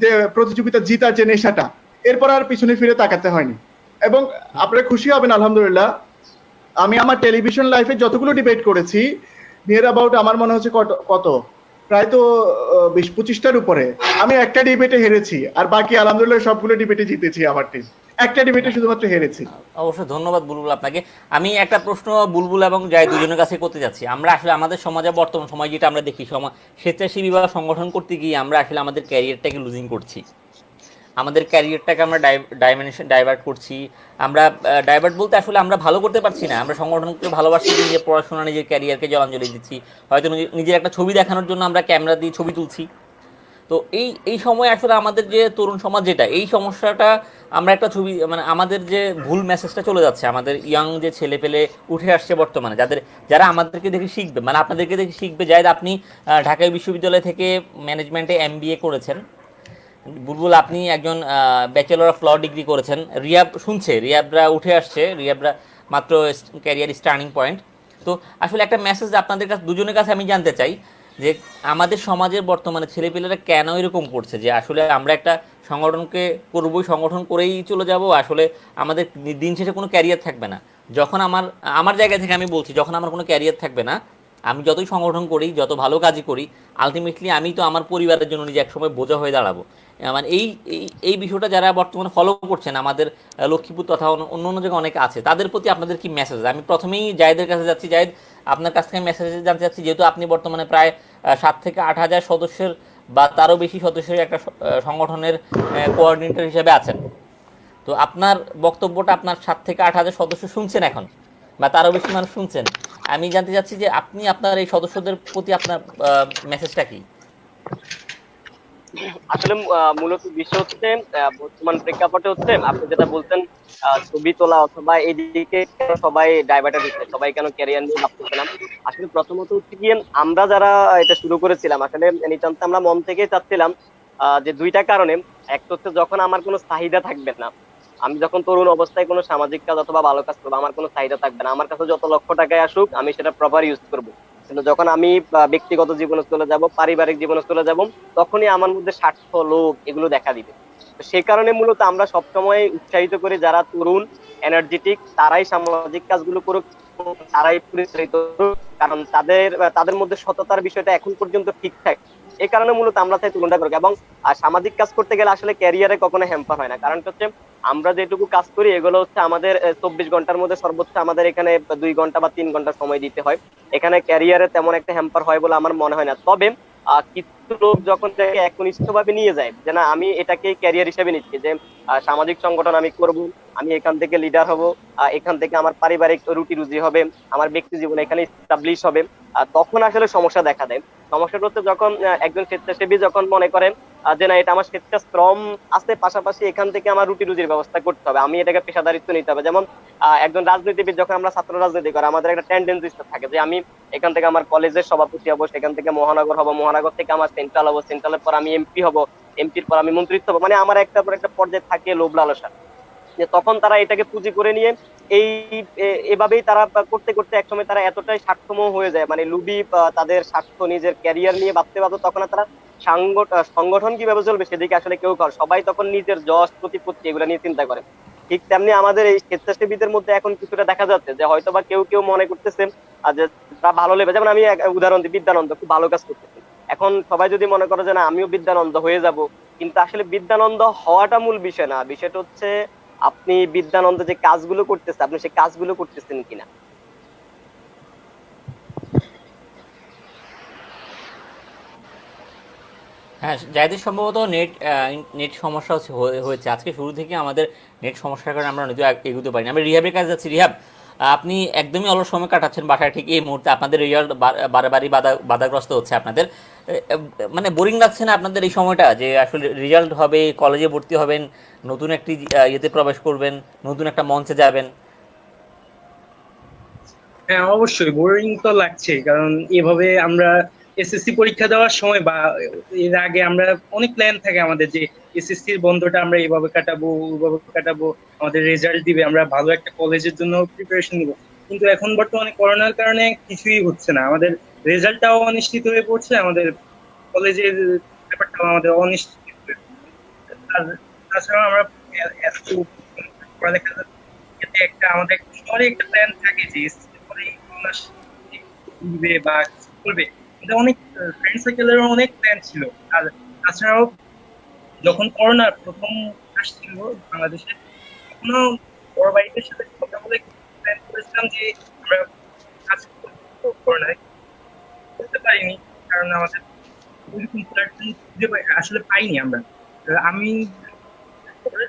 যে প্রতিযোগিতা জিতার যে নেশাটা, এরপর আর পিছনে ফিরে তাকাতে হয়নি। এবং আপনারা খুশি হবেন, আলহামদুলিল্লাহ আমি আমার টেলিভিশন লাইফে যতগুলো ডিবেট করেছি, নিয়ার অ্যাবাউট আমার মনে হচ্ছে কত প্রায় তো 20-25টার উপরে, আমি একটা ডিবেটে হেরেছি, আর বাকি আলহামদুলিল্লাহ সবগুলো ডিবেটে জিতেছি। আমার টিম একটা ডিবেটে শুধুমাত্র হেরেছি। অবশ্যই ধন্যবাদ বুলবুল আপনাকে। আমি একটা প্রশ্ন বুলবুল এবং জায়েদ দুজনের কাছে করতে যাচ্ছি। আমরা আসলে আমাদের সমাজে বর্তমান সময় যেটা আমরা দেখি, স্বেচ্ছাসেবী বা সংগঠন করতে গিয়ে আমরা আসলে আমাদের ক্যারিয়ারটাকে লুজিং করছি, আমাদের ক্যারিয়ারটাকে আমরা ডাইভার্ট করছি। আমরা ডাইভার্ট বলতে আসলে আমরা ভালো করতে পারছি না, আমরা সংগঠনকে ভালোবাসি, নিজের পড়াশোনা, নিজের ক্যারিয়ারকে জলাঞ্জলি দিচ্ছি। হয়তো নিজের একটা ছবি দেখানোর জন্য আমরা ক্যামেরা দিয়ে ছবি তুলছি। তো এই সময় আসলে আমাদের যে তরুণ সমাজ, যেটা এই সমস্যাটা, আমরা একটা ছবি মানে আমাদের যে ভুল মেসেজটা চলে যাচ্ছে, আমাদের ইয়াং যে ছেলে পেলে উঠে আসছে বর্তমানে, যারা আমাদেরকে দেখে শিখবে, মানে আপনাদেরকে দেখে শিখবে। জায়েদ, আপনি ঢাকা বিশ্ববিদ্যালয় থেকে ম্যানেজমেন্টে MBA করেছেন। বুলবুল, আপনি একজন ব্যাচেলর অফ ল ডিগ্রি করেছেন। রিয়াবরা উঠে আসছে, রিয়াবরা মাত্র ক্যারিয়ার স্টার্নিং পয়েন্ট। তো আসলে একটা মেসেজ আপনাদের কাছে, দুজনের কাছে আমি জানতে চাই যে আমাদের সমাজের বর্তমানে ছেলেপেলেরা কেন এরকম করছে, যে আসলে আমরা একটা সংগঠনকে করবই, সংগঠন করেই চলে যাব, আসলে আমাদের দিন শেষে কোনো ক্যারিয়ার থাকবে না। যখন আমার জায়গা থেকে আমি বলছি, যখন আমার কোনো ক্যারিয়ার থাকবে না, আমি যতই সংগঠন করি, যত ভালো কাজই করি, আলটিমেটলি আমি তো আমার পরিবারের জন্য নিজে একসময় বোঝা হয়ে দাঁড়াবো। মানে এই বিষয়টা যারা বর্তমানে ফলো করছেন, আমাদের লক্ষ্মীপুর তথা অন্য অন্য জায়গায় অনেকে আছে, তাদের প্রতি আপনাদের কি মেসেজ? আমি প্রথমেই জায়েদের কাছে যাচ্ছি। জায়েদ, আপনার কাছ থেকে মেসেজ জানতে চাচ্ছি, যেহেতু আপনি বর্তমানে প্রায় 7 থেকে 8 হাজার সদস্যের বা তারও বেশি সদস্যের একটা সংগঠনের কোঅর্ডিনেটর হিসেবে আছেন। তো আপনার বক্তব্যটা আপনার 7 থেকে 8 হাজার সদস্য শুনছেন এখন, বা তারও বেশি মানুষ শুনছেন। আমি জানতে চাচ্ছি যে আপনি আপনার এই সদস্যদের প্রতি আপনার মেসেজটা কি? আসলে মূলত বিষয় হচ্ছে বর্তমান প্রেক্ষাপটে হচ্ছে আপনি যেটা বলছেন, ছবি তোলা অথবা এইদিকে কেন সবাই ডাইভার্টেড হচ্ছে, সবাই কেন ক্যারিয়ার নিয়ে ভাবতেছে না। আসলে প্রথমত হচ্ছে গিয়ে আমরা যারা এটা শুরু করেছিলাম আসলে নিতান্ত আমরা মন থেকেই চাচ্ছিলাম যে দুইটা কারণে। একটা হচ্ছে যখন আমার কোনো চাহিদা থাকবে না, আমি যখন তরুণ অবস্থায় কোনো সামাজিক কাজ অথবা ভালো কাজ করবো, আমার কোনো চাহিদা থাকবে না, আমার কাছে যত লক্ষ টাকায় আসুক আমি সেটা প্রপার ইউজ করবো। কিন্তু যখন আমি ব্যক্তিগত জীবনে চলে যাব, পারিবারিক জীবনে চলে যাব, তখনই আমার মধ্যে স্বার্থ, লোভ এগুলো দেখা দিবে। তো সেই কারণে মূলত আমরা সবসময় উৎসাহিত করি যারা তরুণ, এনার্জেটিক, তারাই সামাজিক কাজগুলো করুক, তারাই পরিচালিত করুক। কারণ তাদের তাদের মধ্যে সততার বিষয়টা এখন পর্যন্ত ঠিকঠাক। এই কারণে মূলত আমরা চাই তরুণরা করুক। এবং সামাজিক কাজ করতে গেলে আসলে ক্যারিয়ারে কখনো হ্যাম্পার হয় না। কারণ হচ্ছে আমরা যেটুকু কাজ করি এগুলো হচ্ছে আমাদের 24 ঘন্টার মধ্যে সর্বোচ্চ আমাদের এখানে 2 ঘন্টা বা 3 ঘন্টা সময় দিতে হয়। এখানে ক্যারিয়ারে তেমন একটা হ্যাম্পার হয় বলে আমার মনে হয় না। তবে কিছু লোক যখন এটাকে একনিষ্ঠভাবে নিয়ে যায় যে না আমি এটাকে ক্যারিয়ার হিসেবে নিচ্ছি, যে সামাজিক সংগঠন আমি করব, আমি এখান থেকে লিডার হব, এখান থেকে আমার পারিবারিক রুটি রুজি হবে, আমার ব্যক্তি জীবন এখানে স্টাবলিশ হবে, তখন আসলে সমস্যা দেখা দেয়। সমস্যাটা হচ্ছে যখন একজন স্বেচ্ছাসেবী যখন মনে করেন যে না এটা আমার স্বেচ্ছাশ্রম আছে, পাশাপাশি এখান থেকে আমার রুটি রুজির ব্যবস্থা করতে হবে, আমি এটাকে পেশাদারিত্ব নিতে হবে। যেমন একজন রাজনীতিবিদ যখন আমরা ছাত্র রাজনীতি করে আমাদের একটা টেন্ডেন্সি থাকে যে আমি এখান থেকে আমার কলেজের সভাপতি হবো, সেখান থেকে মহানগর হবো, মহানগর থেকে আমার সেন্ট্রাল হবো, সেন্ট্রালের পর আমি এমপি হবো, এমপির পর আমি মন্ত্রিত্ব হবো। মানে আমার একটা পর একটা পর্যায়ে থাকে লোভ লালসা, যে তখন তারা এটাকে পুঁজি করে নিয়ে এই এভাবেই তারা করতে করতে একসময় তারা এতটাই স্বার্থময় হয়ে যায়, মানে লুবি তাদের স্বার্থ নিজের ক্যারিয়ার নিয়ে ভাবতে ভাবতে তখন আর তারা সংগঠন কিভাবে চলবে সেদিকে আসলে কেউ করে, সবাই তখন নিজের যশ প্রতিপত্তি এগুলো নিয়ে চিন্তা করে। ঠিক তেমনি আমাদের এই স্বেচ্ছাসেবীদের মধ্যে এখন কিছুটা দেখা যাচ্ছে যে হয়তো বা কেউ কেউ মনে করতেছে যে তারা ভালো লেবে। যেমন আমি এক উদাহরণ দিই, বিদ্যানন্দ খুব ভালো কাজ করতেছে। এখন সবাই যদি মনে করে যে না আমিও বিদ্যানন্দ হয়ে যাব, কিন্তু আসলে বিদ্যানন্দ হওয়াটা মূল বিষয় না, বিষয়টা হচ্ছে আপনি বিদ্যানন্দ যে কাজগুলো করতেছেন আপনি সেই কাজগুলো করতেছেন কিনা। হ্যাঁ, যাদের সম্ভবত নেট সমস্যা হয়েছে আজকে শুরু থেকে আমাদের নেট সমস্যার কারণে আমরা নয়তো এগোতে পারি না। আমরা রিহাবের কাছে যাচ্ছি। রিহাব, আপনি একদমই অলস সময় কাটাচ্ছেন বাসায় ঠিক এই মুহূর্তে, আপনাদের রেজাল্ট বারবারই বাধাগ্রস্ত হচ্ছে আপনাদের। মানে বোরিং লাগছে না আপনাদের এই সময়টা, যে আসলে রেজাল্ট হবে, কলেজে ভর্তি হবেন, নতুন একটি ইয়েতে প্রবেশ করবেন, নতুন একটা মঞ্চে যাবেন? হ্যাঁ, অবশ্যই বোরিং তো লাগছে, কারণ এভাবে আমরা এসএসসি পরীক্ষা দেওয়ার সময় বা এর আগে আমরা অনেক প্ল্যান থাকে আমাদের যে এসএসসির বন্ধটা আমরা এভাবে কাটাবো ওইভাবে কাটাবো, আমাদের রেজাল্ট দিবে, আমরা ভালো একটা কলেজের জন্য প্রিপারেশন নিব। কিন্তু এখন বর্তমানে করোনার কারণে কিছুই হচ্ছে না, আমাদের রেজাল্টটাও অনিশ্চিত হয়ে পড়ছে, আমাদের কলেজের ব্যাপারটাও আমাদের অনিশ্চিত হয়ে পড়ছে। আর তাছাড়া আমরা এত পড়ালেখা একটা আমাদের শহরে একটা প্ল্যান থাকে যে দিবে বা কিছু করবে, এটা অনেক ফ্রেন্ড সার্কেলের অনেক প্ল্যান ছিল। আর তাছাড়াও যখন করোনা প্রথম আসছিল বাংলাদেশে, তখনও বড় ভাইদের সাথে কথা বলে প্ল্যান করেছিলাম যে আমরা কাজ করবো করোনায়, করতে পারিনি কারণ আমাদের ওইরকম প্ল্যাটফর্ম খুঁজে আসলে পাইনি আমরা। আমি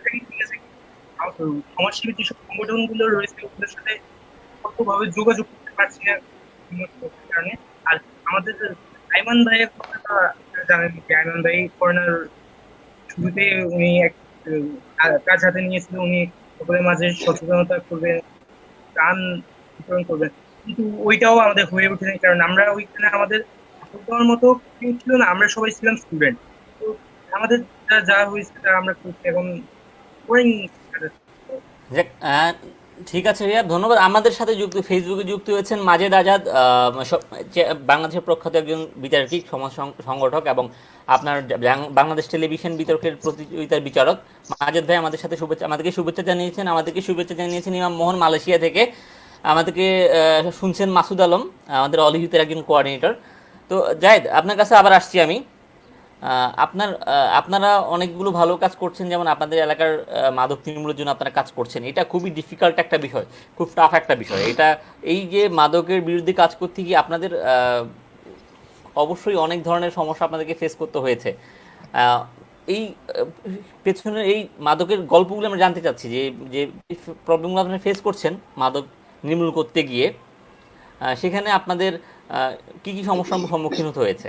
ঠিক আছে, সমাজসেবী যেসব সংগঠন গুলো রয়েছে ওগুলোর সাথে ভাবে যোগাযোগ করতে পারছি না কারণে। আর আমাদের আইমান ভাইয়ের কথাটা আপনারা জানেন যে আইমান ভাই করোনার শুরুতে উনি এক কাজ হাতে নিয়েছিল, উনি সকলের মাঝে সচেতনতা করবেন, গান বিতরণ করবেন, কিন্তু ওইটাও আমাদের হয়ে ওঠেনি কারণ আমরা ওইখানে আমাদের দেওয়ার মতো কেউ ছিল না, আমরা সবাই ছিলাম স্টুডেন্ট। তো আমাদের যা হয়েছে তা আমরা করছি এখন বোরিং। ঠিক আছে রিয়া, ধন্যবাদ। আমাদের সাথে ফেসবুকে যুক্ত হয়েছেন মাজেদ আজাদ, বাংলাদেশের প্রখ্যাত একজন বিতার্কিক, সমাজ সংগঠক এবং আপনার বাংলাদেশ টেলিভিশন বিতর্কের প্রতিযোগিতার বিচারক। মাজেদ ভাই আমাদেরকে শুভেচ্ছা জানিয়েছেন ইমাম মোহন মালয়েশিয়া থেকে। আমাদেরকে শুনছেন মাসুদ আলম, আমাদের অলিহিতের একজন কোঅর্ডিনেটর। তো জায়েদ, আপনার কাছে আবার আসছি আমি। আপনারা অনেকগুলো ভালো কাজ করছেন, যেমন আপনাদের এলাকার মাদক নির্মূলের জন্য আপনারা কাজ করছেন। এটা খুবই ডিফিকাল্ট একটা বিষয়, খুব টাফ একটা বিষয় এটা। এই যে মাদকের বিরুদ্ধে কাজ করতে গিয়ে আপনাদের অবশ্যই অনেক ধরনের সমস্যা আপনাদেরকে ফেস করতে হয়েছে। আহ, এই পেছনের এই মাদকের গল্পগুলো আমরা জানতে চাচ্ছি, যে যে প্রবলেমগুলো আপনারা ফেস করছেন মাদক নির্মূল করতে গিয়ে, সেখানে আপনাদের আহ, কি কি সমস্যার সম্মুখীন হতে হয়েছে।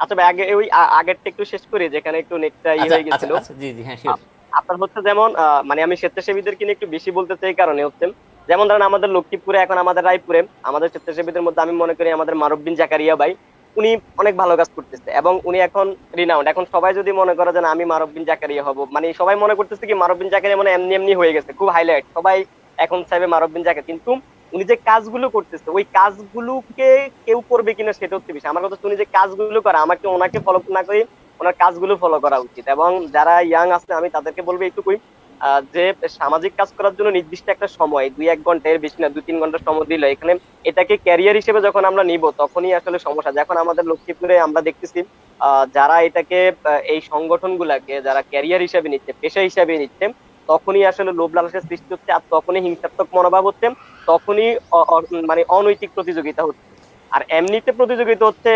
আচ্ছা ভাই, আগে ওই আগেরটা একটু শেষ করি, যেখানে একটু নেটটা আচ্ছা হয়ে আচ্ছা গেছিল। আচ্ছা, জি জি, হ্যাঁ শিওর। আপনার হচ্ছে যেমন মানে আমি স্বেচ্ছাসেবীদেরকে নিয়ে একটু বেশি বলতে চাই, কারণে হচ্ছে যেমন ধরেন আমাদের লক্ষ্মীপুরে, এখন আমাদের রায়পুরে আমাদের স্বেচ্ছাসেবীদের মধ্যে আমি মনে করি আমাদের মারুফ বিন জাকারিয়া ভাই, উনি অনেক ভালো কাজ করতেছে এবং উনি এখন রিনাউন্ড। এখন সবাই যদি মনে করে যে না, আমি মারুফ বিন জাকারিয়া হব, মানে সবাই মনে করতেছে কি মারুফ বিন জাকারিয়া মানে এমনি এমনি হয়ে গেছে, খুব হাইলাইট, সবাই এখন চাইবে মারুফ বিন জাকারিয়া। কিন্তু উনি যে কাজগুলো করতেছে ওই কাজগুলোকে কেউ করবে কিনা সেটা হচ্ছে বিষয়। আমার কথা হচ্ছে উনি যে কাজগুলো করে, আমাকে ওনাকে ফলো না করে ওনার কাজগুলো ফলো করা উচিত। এবং যারা ইয়াং আছে আমি তাদেরকে বলবো এইটুকুই, যে সামাজিক কাজ করার জন্য নির্দিষ্ট একটা সময়, 2-1 ঘন্টা, এর বেশি না, 2-3 ঘন্টা সময় দিলে এখানে এটাকে ক্যারিয়ার হিসেবে যখন আমরা নিব তখনই আসলে সমস্যা। যখন আমাদের লক্ষ্মীপুরে আমরা দেখতেছি যারা এটাকে এই সংগঠন গুলাকে যারা ক্যারিয়ার হিসেবে নিচ্ছে, পেশা হিসেবে নিচ্ছে, তখনই আসলে লোভ লালসের সৃষ্টি হচ্ছে, আর তখনই হিংসাত্মক মনোভাব হচ্ছে, তখনই মানে অনৈতিক প্রতিযোগিতা হচ্ছে। আর এমনিতে প্রতিযোগিতা হচ্ছে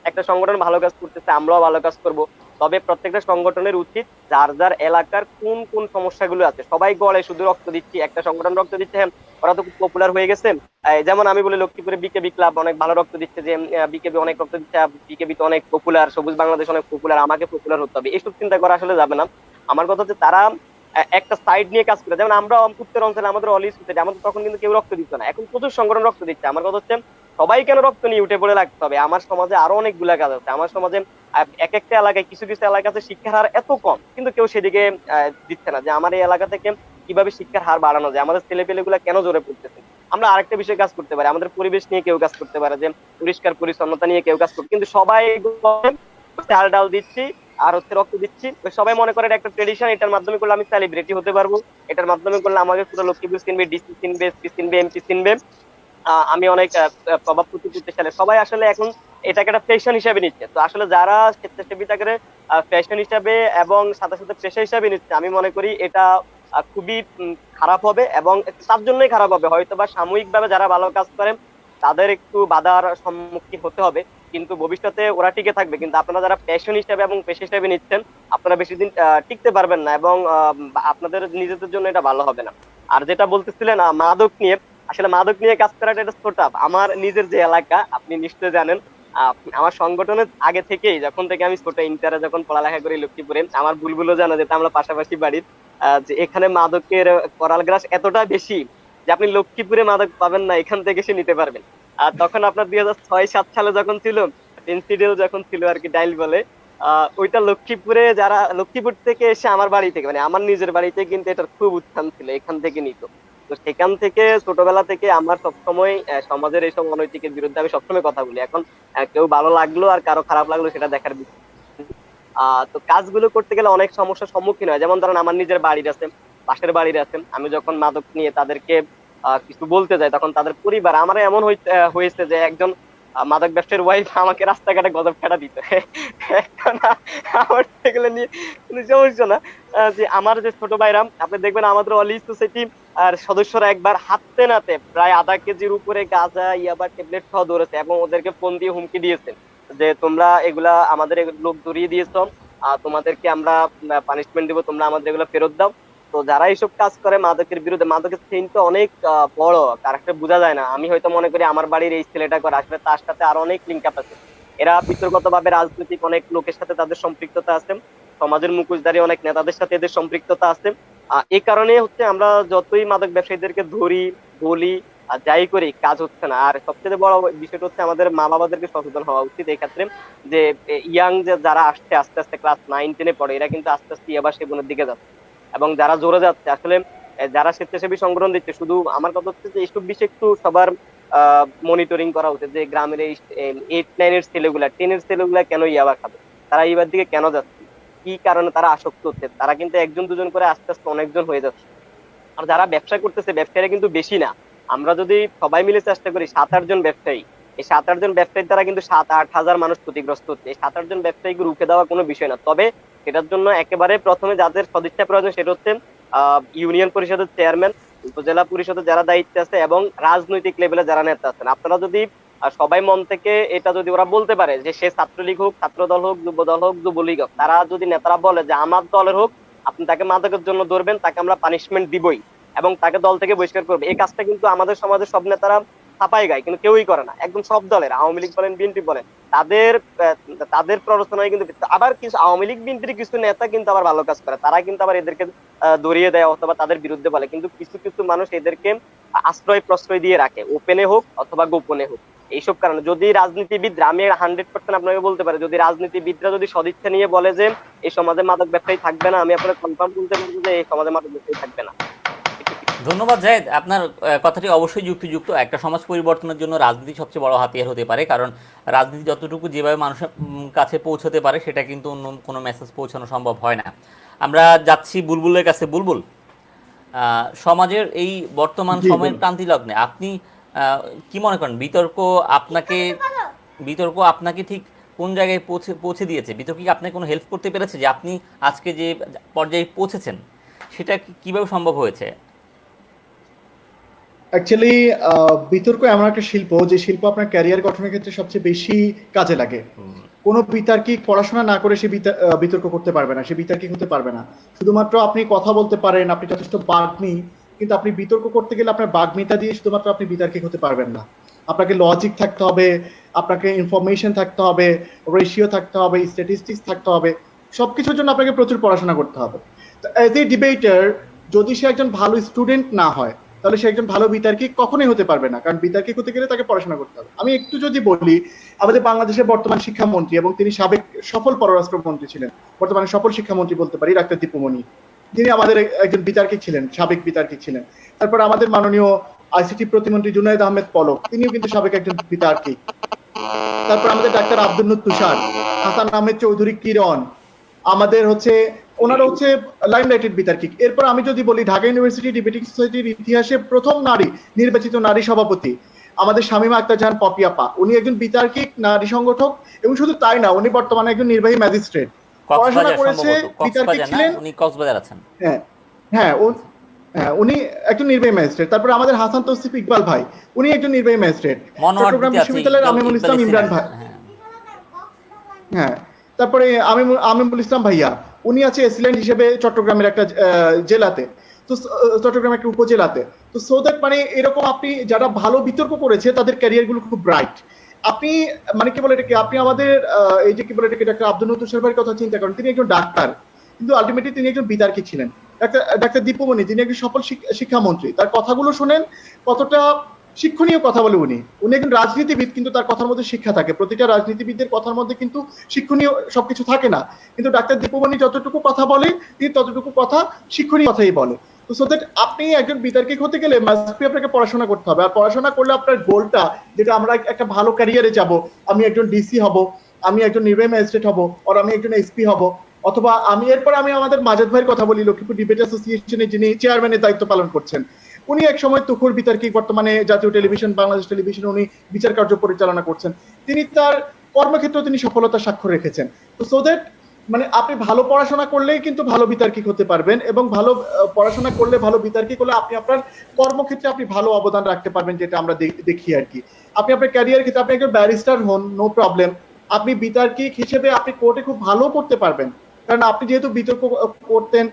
একটা সংগঠন ভালো কাজ করতেছে, আমরাও ভালো কাজ করব, তবে প্রত্যেকটা সংগঠনের উচিত যার যার এলাকার কোন কোন সমস্যাগুলো আছে, সবাই গড়ে শুধু রক্ত দিচ্ছি, একটা সংগঠন রক্ত দিচ্ছে, হ্যাঁ ওরা তো খুব পপুলার হয়ে গেছে। যেমন আমি বলি লক্ষ্মীপুরে বিকেবি ক্লাব অনেক ভালো রক্ত দিচ্ছে, যে বিকেবি অনেক রক্ত দিচ্ছে, বিকেবি তো অনেক পপুলার, সবুজ বাংলাদেশ অনেক পপুলার, আমাকে পপুলার হতে হবে, এইসব চিন্তা করা আসলে যাবে না। আমার কথা হচ্ছে তারা একটা সাইড নিয়ে কাজ করে। যেমন আমরা উত্তর অঞ্চলে আমাদের অলি সোসাইটি, আমাদের তখন কিন্তু কেউ রক্ত দিত না, এখন প্রচুর সংগঠন রক্ত দিচ্ছে। আমার কথা হচ্ছে সবাই কেন রক্ত নিয়ে উঠে পড়ে লাগতে হবে? আমার সমাজে আরো অনেকগুলা কাজ আছে। আমার সমাজে এক একটা এলাকায় কিছু কিছু এলাকা আছে শিক্ষার হার এত কম, কিন্তু কেউ সেদিকে দিচ্ছে না, যে আমার এই এলাকা থেকে কিভাবে শিক্ষার হার বাড়ানো যায়, আমাদের ছেলে পেলে গুলা কেন জোরে পড়তেছে। আমরা আরেকটা বিষয়ে কাজ করতে পারি, আমাদের পরিবেশ নিয়ে কেউ কাজ করতে পারে, যে পরিষ্কার পরিচ্ছন্নতা নিয়ে কেউ কাজ করতে, কিন্তু সবাই চাল ডাল দিচ্ছি আর হচ্ছে রক্ত দিচ্ছি। সবাই মনে করে এটা একটা ট্রেডিশন, এটার মাধ্যমে করলে আমি সেলিব্রিটি হতে পারবো, এটার মাধ্যমে করলে আমাকে পুরো লক্ষ্মীপুর চিনবে, ডিসি চিনবে, এসপি চিনবে, এমপি চিনবে, আমি অনেক প্রভাব প্রতিপত্তিশালী। সবাই আসলে এখন এটাকে একটা ফ্যাশন হিসাবে নিচ্ছে। তো আসলে যারা স্বেচ্ছাসেবিতাকে ফ্যাশন হিসাবে এবং সাথে সাথে পেশা হিসাবে নিচ্ছে, আমি মনে করি এটা খুবই খারাপ হবে, এবং তার জন্যই খারাপ হবে। হয়তো বা সাময়িক ভাবে যারা ভালো কাজ করেন তাদের একটু বাধার সম্মুখীন হতে হবে, কিন্তু ভবিষ্যতে ওরা টিকে থাকবে। কিন্তু আপনারা যারা প্যাশন হিসাবে এবং পেশা হিসাবে নিচ্ছেন, আপনারা বেশি দিন টিকতে পারবেন না, এবং আপনাদের নিজেদের জন্য এটা ভালো হবে না। আর যেটা বলতেছিলেন মাদক নিয়ে, আসলে মাদক নিয়ে কাজ করাটা এটা ছোট। আমার নিজের যে এলাকা আপনি নিশ্চয়ই জানেন, আমার সংগঠনের আগে থেকেই, যখন থেকে আমি ছোট ইন্টারে যখন পড়ালেখা করি লক্ষ্মীপুরে, আমার বুলবুলও জানা যেত আমরা পাশাপাশি বাড়ির, যে এখানে মাদকের করাল গ্রাস এতটা বেশি যে আপনি লক্ষ্মীপুরে মাদক পাবেন না, এখান থেকে সে নিতে পারবেন। আর তখন আপনার 2006-7 সালে যখন ছিল পেন্সিডেল, যখন ছিল আর কি ডাইল বলে, ওইটা লক্ষ্মীপুরে যারা লক্ষ্মীপুর থেকে এসে আমার বাড়ি থেকে, মানে আমার নিজের বাড়িতে কিন্তু এটার খুব উত্থান ছিল, এখান থেকে নিত। তো সেখান থেকে ছোটবেলা থেকে আমার সবসময় সমাজের এইসব অনৈতিকের বিরুদ্ধে আমি সবসময় কথা বলি। এখন কেউ ভালো লাগলো আর কারো খারাপ লাগলো সেটা দেখার বিষয়। তো কাজগুলো করতে গেলে অনেক সমস্যার সম্মুখীন হয়। যেমন ধরেন আমার নিজের বাড়ির আছে, পাশের বাড়ির আছে, আমি যখন মাদক নিয়ে তাদেরকে কিছু বলতে যাই, তখন তাদের পরিবার আমার এমন হয়েছে যে একজন মাদক ব্যবসায়ীর ওয়াইফ আমাকে রাস্তাঘাটে গজব ফেটা দিত। এখন আমার সেগুলো নিয়ে কোনো সমস্যা না। যে আমার যে ছোট ভাইরা, আপনি দেখবেন আমাদের অলি সোসাইটি আর সদস্যরা একবার হাতে নাতে প্রায় আধা কেজির উপরে গাঁজা, ইয়াবা, ট্যাবলেট সহ ধরেছে, এবং ওদেরকে ফোন দিয়ে হুমকি দিয়েছে যে তোমরা এগুলা আমাদের লোক ধরিয়ে দিয়েছো, তোমাদেরকে আমরা পানিশমেন্ট দিব, তোমরা আমাদের এগুলো ফেরত দাও। তো যারা এইসব কাজ করে মাদকের বিরুদ্ধে, মাদকের চেইনটা অনেক বড়, কারেক্টে বোঝা যায় না। আমি হয়তো মনে করি আমার বাড়ির এই ছেলেটা করে, আসলে তার সাথে আরো অনেক লিঙ্ক আপ আছে। এরা বিতর্কত ভাবে রাজনৈতিক অনেক লোকের সাথে তাদের সম্পৃক্ততা আছে, সমাজের মুখোশধারী অনেক নেতাদের সাথে এদের সম্পৃক্ততা আছে। এই কারণে হচ্ছে আমরা যতই মাদক ব্যবসায়ীদেরকে ধরি, বলি আর যাই করি, কাজ হচ্ছে না। আর সবচেয়ে বড় বিষয়টা হচ্ছে আমাদের মা বাবাদেরকে সচেতন হওয়া উচিত এই ক্ষেত্রে, যে ইয়াং যে যারা আসছে আস্তে আস্তে ক্লাস 9-10-এ পড়ে, এরা কিন্তু আস্তে আস্তে ইয়াবা সেবনের দিকে যাচ্ছে, এবং যারা জোরে যাচ্ছে আসলে যারা স্বেচ্ছাসেবী সংগঠন দিচ্ছে, শুধু আমার কথা হচ্ছে যে এইসব বিষয়ে একটু সবার মনিটরিং করা উচিত, যে গ্রামের এই 8-9-এর ছেলেগুলা, 10-এর ছেলেগুলা কেন ইয়াবা খাবে, তারা এইবার দিকে কেন যাচ্ছে, কি কারণে তারা আসক্ত হচ্ছে। তারা কিন্তু একজন দুজন করে আস্তে আস্তে অনেকজন হয়ে যাচ্ছে। আর যারা ব্যবসা করতেছে, ব্যবসায়ীরা কিন্তু বেশি না। আমরা যদি সবাই মিলে চেষ্টা করি, 7-8 জন ব্যবসায়ী, এই 7-8 জন ব্যবসায়ীর দ্বারা কিন্তু 7-8 হাজার মানুষ ক্ষতিগ্রস্ত হচ্ছে। এই 7-8 জন ব্যবসায়ীকে রুখে দেওয়া কোনো বিষয় না। তবে সেটার জন্য একেবারে প্রথমে যাদের সদিচ্ছা প্রয়োজন সেটা হচ্ছে ইউনিয়ন পরিষদের চেয়ারম্যান, উপজেলা পরিষদের যারা দায়িত্বে আছে এবং রাজনৈতিক লেভেলে যারা নেতা আছেন। আপনারা যদি সবাই মন থেকে এটা যদি ওরা বলতে পারে যে সে ছাত্রলীগ হোক, ছাত্রদল হোক, যুবদল হোক, যুবলীগ হোক, তারা যদি নেতারা বলে যে আমার দলের হোক, আপনি তাকে মাদকের জন্য ধরবেন, তাকে আমরা পানিশমেন্ট দিবই এবং তাকে দল থেকে বহিষ্কার করবে, এই কাজটা কিন্তু আমাদের সমাজের সব নেতারা ছাপাই গায়, কিন্তু কেউই করে না। একদম সব দলের, আওয়ামী লীগ বলেন, বিএনপি বলেন, তাদের তাদের প্ররোচনায় কিন্তু আবার কিছু আওয়ামী লীগ বিএনপির কিছু নেতা কিন্তু আবার ভালো কাজ করে, তারা কিন্তু আবার এদেরকে দরিয়ে দেয় অথবা তাদের বিরুদ্ধে বলে, কিন্তু কিছু কিছু মানুষ এদেরকে আশ্রয় প্রশ্রয় দিয়ে রাখে, ওপেনে হোক অথবা গোপনে হোক। এইসব কারণে যদি রাজনীতিবিদরা, আমি 100% আপনাকে বলতে পারি, যদি রাজনীতিবিদরা যদি সদিচ্ছা নিয়ে বলে যে এই সমাজে মাদক ব্যবসায়ী থাকবে না, আমি আপনাকে কনফার্ম বলতে পারবো যে এই সমাজে মাদক ব্যবসায়ী থাকবে না। ধন্যবাদ জায়েদ, আপনার কথাটি অবশ্যই যুক্তিযুক্ত। একটা সমাজ পরিবর্তনের জন্য রাজনীতি সবচেয়ে বড় হাতিয়ার হতে পারে, কারণ রাজনীতি যতটুকু যেভাবে মানুষের কাছে পৌঁছতে পারে সেটা কিন্তু অন্য কোনো মেসেজ পৌঁছানো সম্ভব হয় না। আমরা যাচ্ছি বুলবুলের কাছে। বুলবুল, সমাজের এই বর্তমান সময়ের ক্রান্তি লগ্নে আপনি কি মনে করেন, বিতর্ক আপনাকে ঠিক কোন জায়গায় পৌঁছে দিয়েছে? বিতর্ক কি আপনাকে কোনো হেল্প করতে পেরেছে যে আপনি আজকে যে পর্যায়ে পৌঁছেছেন সেটা কিভাবে সম্ভব হয়েছে? অ্যাকচুয়ালি বিতর্ক এমন একটা শিল্প, যে শিল্প আপনার ক্যারিয়ার গঠনের ক্ষেত্রে সবচেয়ে বেশি কাজে লাগে। কোনো বিতার্কিক পড়াশোনা না করে সে বিতর্ক করতে পারবে না, সে বিতার্কিক হতে পারবে না। শুধুমাত্র আপনি কথা বলতে পারেন, আপনি যথেষ্ট বাগ্মী, কিন্তু আপনি বিতর্ক করতে গেলে আপনার বাগ্মিতা দিয়ে শুধুমাত্র আপনি বিতার্কিক হতে পারবেন না। আপনাকে লজিক থাকতে হবে, আপনাকে ইনফরমেশন থাকতে হবে, রেশিও থাকতে হবে, স্ট্যাটিস্টিক্স থাকতে হবে, সবকিছুর জন্য আপনাকে প্রচুর পড়াশোনা করতে হবে। তো এজ এ ডিবেটার, যদি সে একজন ভালো স্টুডেন্ট না হয় তাহলে সে একজন ভালো বিতার্কিক কখনোই হতে পারবে না, কারণ বিতার্কিক হতে গেলে তাকে পড়াশোনা করতে হবে। আমি একটু যদি বলি, আমাদের বাংলাদেশের বর্তমান শিক্ষামন্ত্রী এবং তিনি সাবেক সফল পররাষ্ট্রমন্ত্রী ছিলেন, বর্তমানে সফল শিক্ষামন্ত্রী বলতে পারি, ডাক্তার দীপুমণি, যিনি আমাদের একজন বিতার্কিক ছিলেন, সাবেক বিতার্কিক ছিলেন। তারপর আমাদের মাননীয় আইসিটি প্রতিমন্ত্রী জুনায়েদ আহমেদ পলক, তিনিও কিন্তু সাবেক একজন বিতার্কিক। তারপর আমাদের ডাক্তার আব্দুল নূর তুষার, হাসান আহমেদ চৌধুরী কিরণ, আমাদের হচ্ছে ওনারা হচ্ছে লাইমলাইটেড বিতার্কিক। এরপর আমি যদি বলি, ঢাকা ইউনিভার্সিটি ডিবেটিং সোসাইটির ইতিহাসে প্রথম নারী নির্বাচিত নারী সভাপতি আমাদের শামীমা আক্তার জাহান পপি আপা, উনি একজন বিতার্কিক নারী সংগঠক এবং শুধু তাই না, উনি বর্তমানে একজন নির্বাহী ম্যাজিস্ট্রেট, পড়াশোনা করেছে, বিতার্কিক ছিলেন। উনি কক্সবাজার আছেন। হ্যাঁ হ্যাঁ, উনি একজন নির্বাহী ম্যাজিস্ট্রেট। তারপরে আমাদের হাসান তৌসিফ ইকবাল ভাই, উনি একজন নির্বাহী ম্যাজিস্ট্রেট। চট্টগ্রাম বিশ্ববিদ্যালয়ের আমিনুল ইসলাম ইমরান ভাই, হ্যাঁ, তারপরে আমিনুল ইসলাম ভাইয়া, উনি আছে এসিলেন্ট হিসেবে চট্টগ্রামের একটা জেলাতে, তো চট্টগ্রামের একটা উপজেলাতে। তো সো দ্যাট মানে এরকম আপনি যারা ভালো বিতর্ক করেছে তাদের ক্যারিয়ার গুলো খুব ব্রাইট। আপনি মানে কি বলে এটাকে, আপনি আমাদের এই যে কি বলে এটাকে, ডাক্তার আব্দুল নূর তুষার ভাইয়ের কথা চিন্তা করেন, তিনি একজন ডাক্তার, কিন্তু আলটিমেটলি তিনি একজন বিতার্কিক ছিলেন। ডাক্তার দীপুমণি, যিনি একজন সফল শিক্ষামন্ত্রী, তার কথাগুলো শোনেন কতটা শিক্ষণীয় কথা বলে। উনি একজন রাজনীতিবিদ, কিন্তু তার কথার মধ্যে শিক্ষা থাকে। প্রতিটা রাজনীতিবিদের কথার মধ্যে কিন্তু শিক্ষণীয় সবকিছু থাকে না, কিন্তু ডাক্তার দীপুমণি যতটুকু কথা বলে তিনি ততটুকু কথা শিক্ষণীয় কথাই বলে। তো সো দ্যাট আপনি একজন বিতার্কিক হতে গেলে মাস্ট বি আপনাকে পড়াশোনা করতে হবে। আর পড়াশোনা করলে আপনার গোলটা, যেটা আমরা একটা ভালো ক্যারিয়ারে যাব, আমি একজন ডিসি হব, আমি একজন নির্বাহী ম্যাজিস্ট্রেট হব, আর আমি একজন এসপি হব, অথবা আমি এরপর আমি আমাদের মাজেদ ভাইয়ের কথা বলি, লক্ষ্মীপুর ডিবেট অ্যাসোসিয়েশনে যিনি চেয়ারম্যানের দায়িত্ব পালন করছেন। উনি এক সময় তুখুর বিতার্কিক, বর্তমানে জাতীয় টেলিভিশন, বাংলাদেশ টেলিভিশনে উনি বিচার কার্য পরিচালনা করছেন। তিনি তার কর্মক্ষেত্রে তিনি সফলতার স্বাক্ষর রেখেছেন। তো সো দ্যাট মানে আপনি ভালো পড়াশোনা করলেই কিন্তু ভালো বিতার্কিক হতে পারবেন, এবং ভালো পড়াশোনা করলে, ভালো বিতার্কিক হলে আপনি আপনার কর্মক্ষেত্রে আপনি ভালো অবদান রাখতে পারবেন, যেটা আমরা দেখি আর কি। আপনি আপনার ক্যারিয়ার ক্ষেত্রে আপনি একজন ব্যারিস্টার হন, নো প্রবলেম, আপনি বিতার্কিক হিসেবে আপনি কোর্টে খুব ভালো করতে পারবেন, কারণ আপনি যেহেতু বিতর্ক করতেন,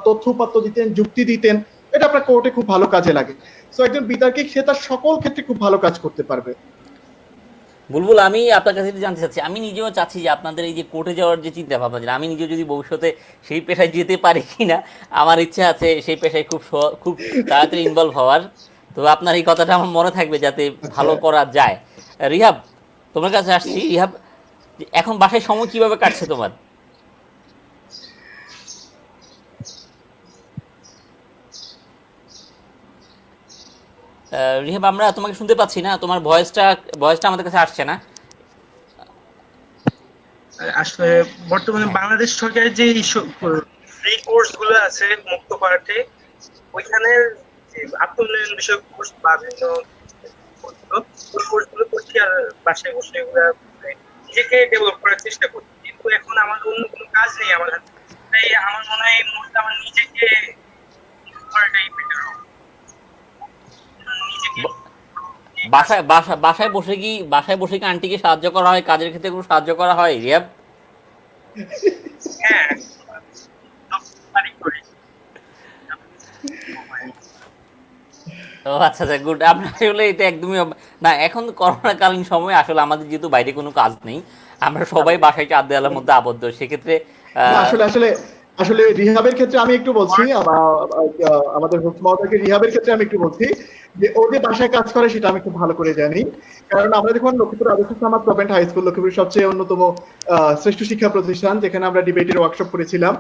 তথ্য উপাত্ত দিতেন, যুক্তি দিতেন, এটা আপনার কোর্টে খুব ভালো কাজে লাগে। সো একজন বিতার্কিক সে তার সকল ক্ষেত্রে খুব ভালো কাজ করতে পারবে। বুলবুল, আমি আপনার কাছে জানতে চাচ্ছি, আমি নিজেও চাচ্ছি যে আপনাদের এই যে কোর্টে যাওয়ার যে চিন্তা ভাবনা, আমি নিজেও যদি ভবিষ্যতে সেই পেশায় যেতে পারি কিনা, আমার ইচ্ছা আছে সেই পেশায় খুব তাড়াতাড়ি ইনভলভ হওয়ার। তো আপনার এই কথাটা আমার মনে থাকবে যাতে ভালো করা যায়। রিহাব, তোমার কাছে আসছি। রিহাব, এখন বাসায় সময় কিভাবে কাটছে তোমার? রিহাব, আমরা তোমাকে শুনতে পাচ্ছি না, তোমার ভয়েসটা আমাদের কাছে আসছে না। আসলে বর্তমানে বাংলাদেশ সরকারের যে ফ্রি কোর্স গুলো আছে মুক্ত পাঠে, ওইখানে আত্মোন্নয়ন বিষয়ক কোর্স বা বিভিন্ন করতো, ওই কোর্সগুলো করছি আর বাসায় বসে ওগুলা নিজেকে ডেভেলপ করার চেষ্টা করছি। কিন্তু এখন আমার অন্য কোনো কাজ নেই আমার হাতে, তাই আমার মনে হয় এই মুহূর্তে আমার নিজেকে improve করাটাই বেটার হবে। নিজেকে বাসায় বসে কি আন্টিকে সাহায্য করা হয়, কাজের ক্ষেত্রে কোনো সাহায্য করা হয় রিয়াব? হ্যাঁ পারি করি। ও আচ্ছা আচ্ছা, গুড। আপনার আসলে এটা একদমই না, এখন করোনাকালীন সময় আসলে আমাদের যেহেতু বাইরে কোনো কাজ নেই, আমরা সবাই বাসায় চার দেওয়ালের মধ্যে আবদ্ধ, সেক্ষেত্রে না, আহ, আসলে আসলে আসলে রিহাবের ক্ষেত্রে আমি একটু বলছি, আমাদের হোস্ট মহোদয়কে রিহাবের ক্ষেত্রে আমি একটু বলছি যে ও যে বাসায় কাজ করে সেটা আমি খুব ভালো করে জানি। কারণ আমরা দেখুন লক্ষ্মীপুর আদর্শ সমাজ প্রভেন্ট হাই স্কুল, লক্ষ্মীপুরের সবচেয়ে অন্যতম শ্রেষ্ঠ শিক্ষা প্রতিষ্ঠান, যেখানে আমরা ডিবেটের ওয়ার্কশপ করেছিলাম।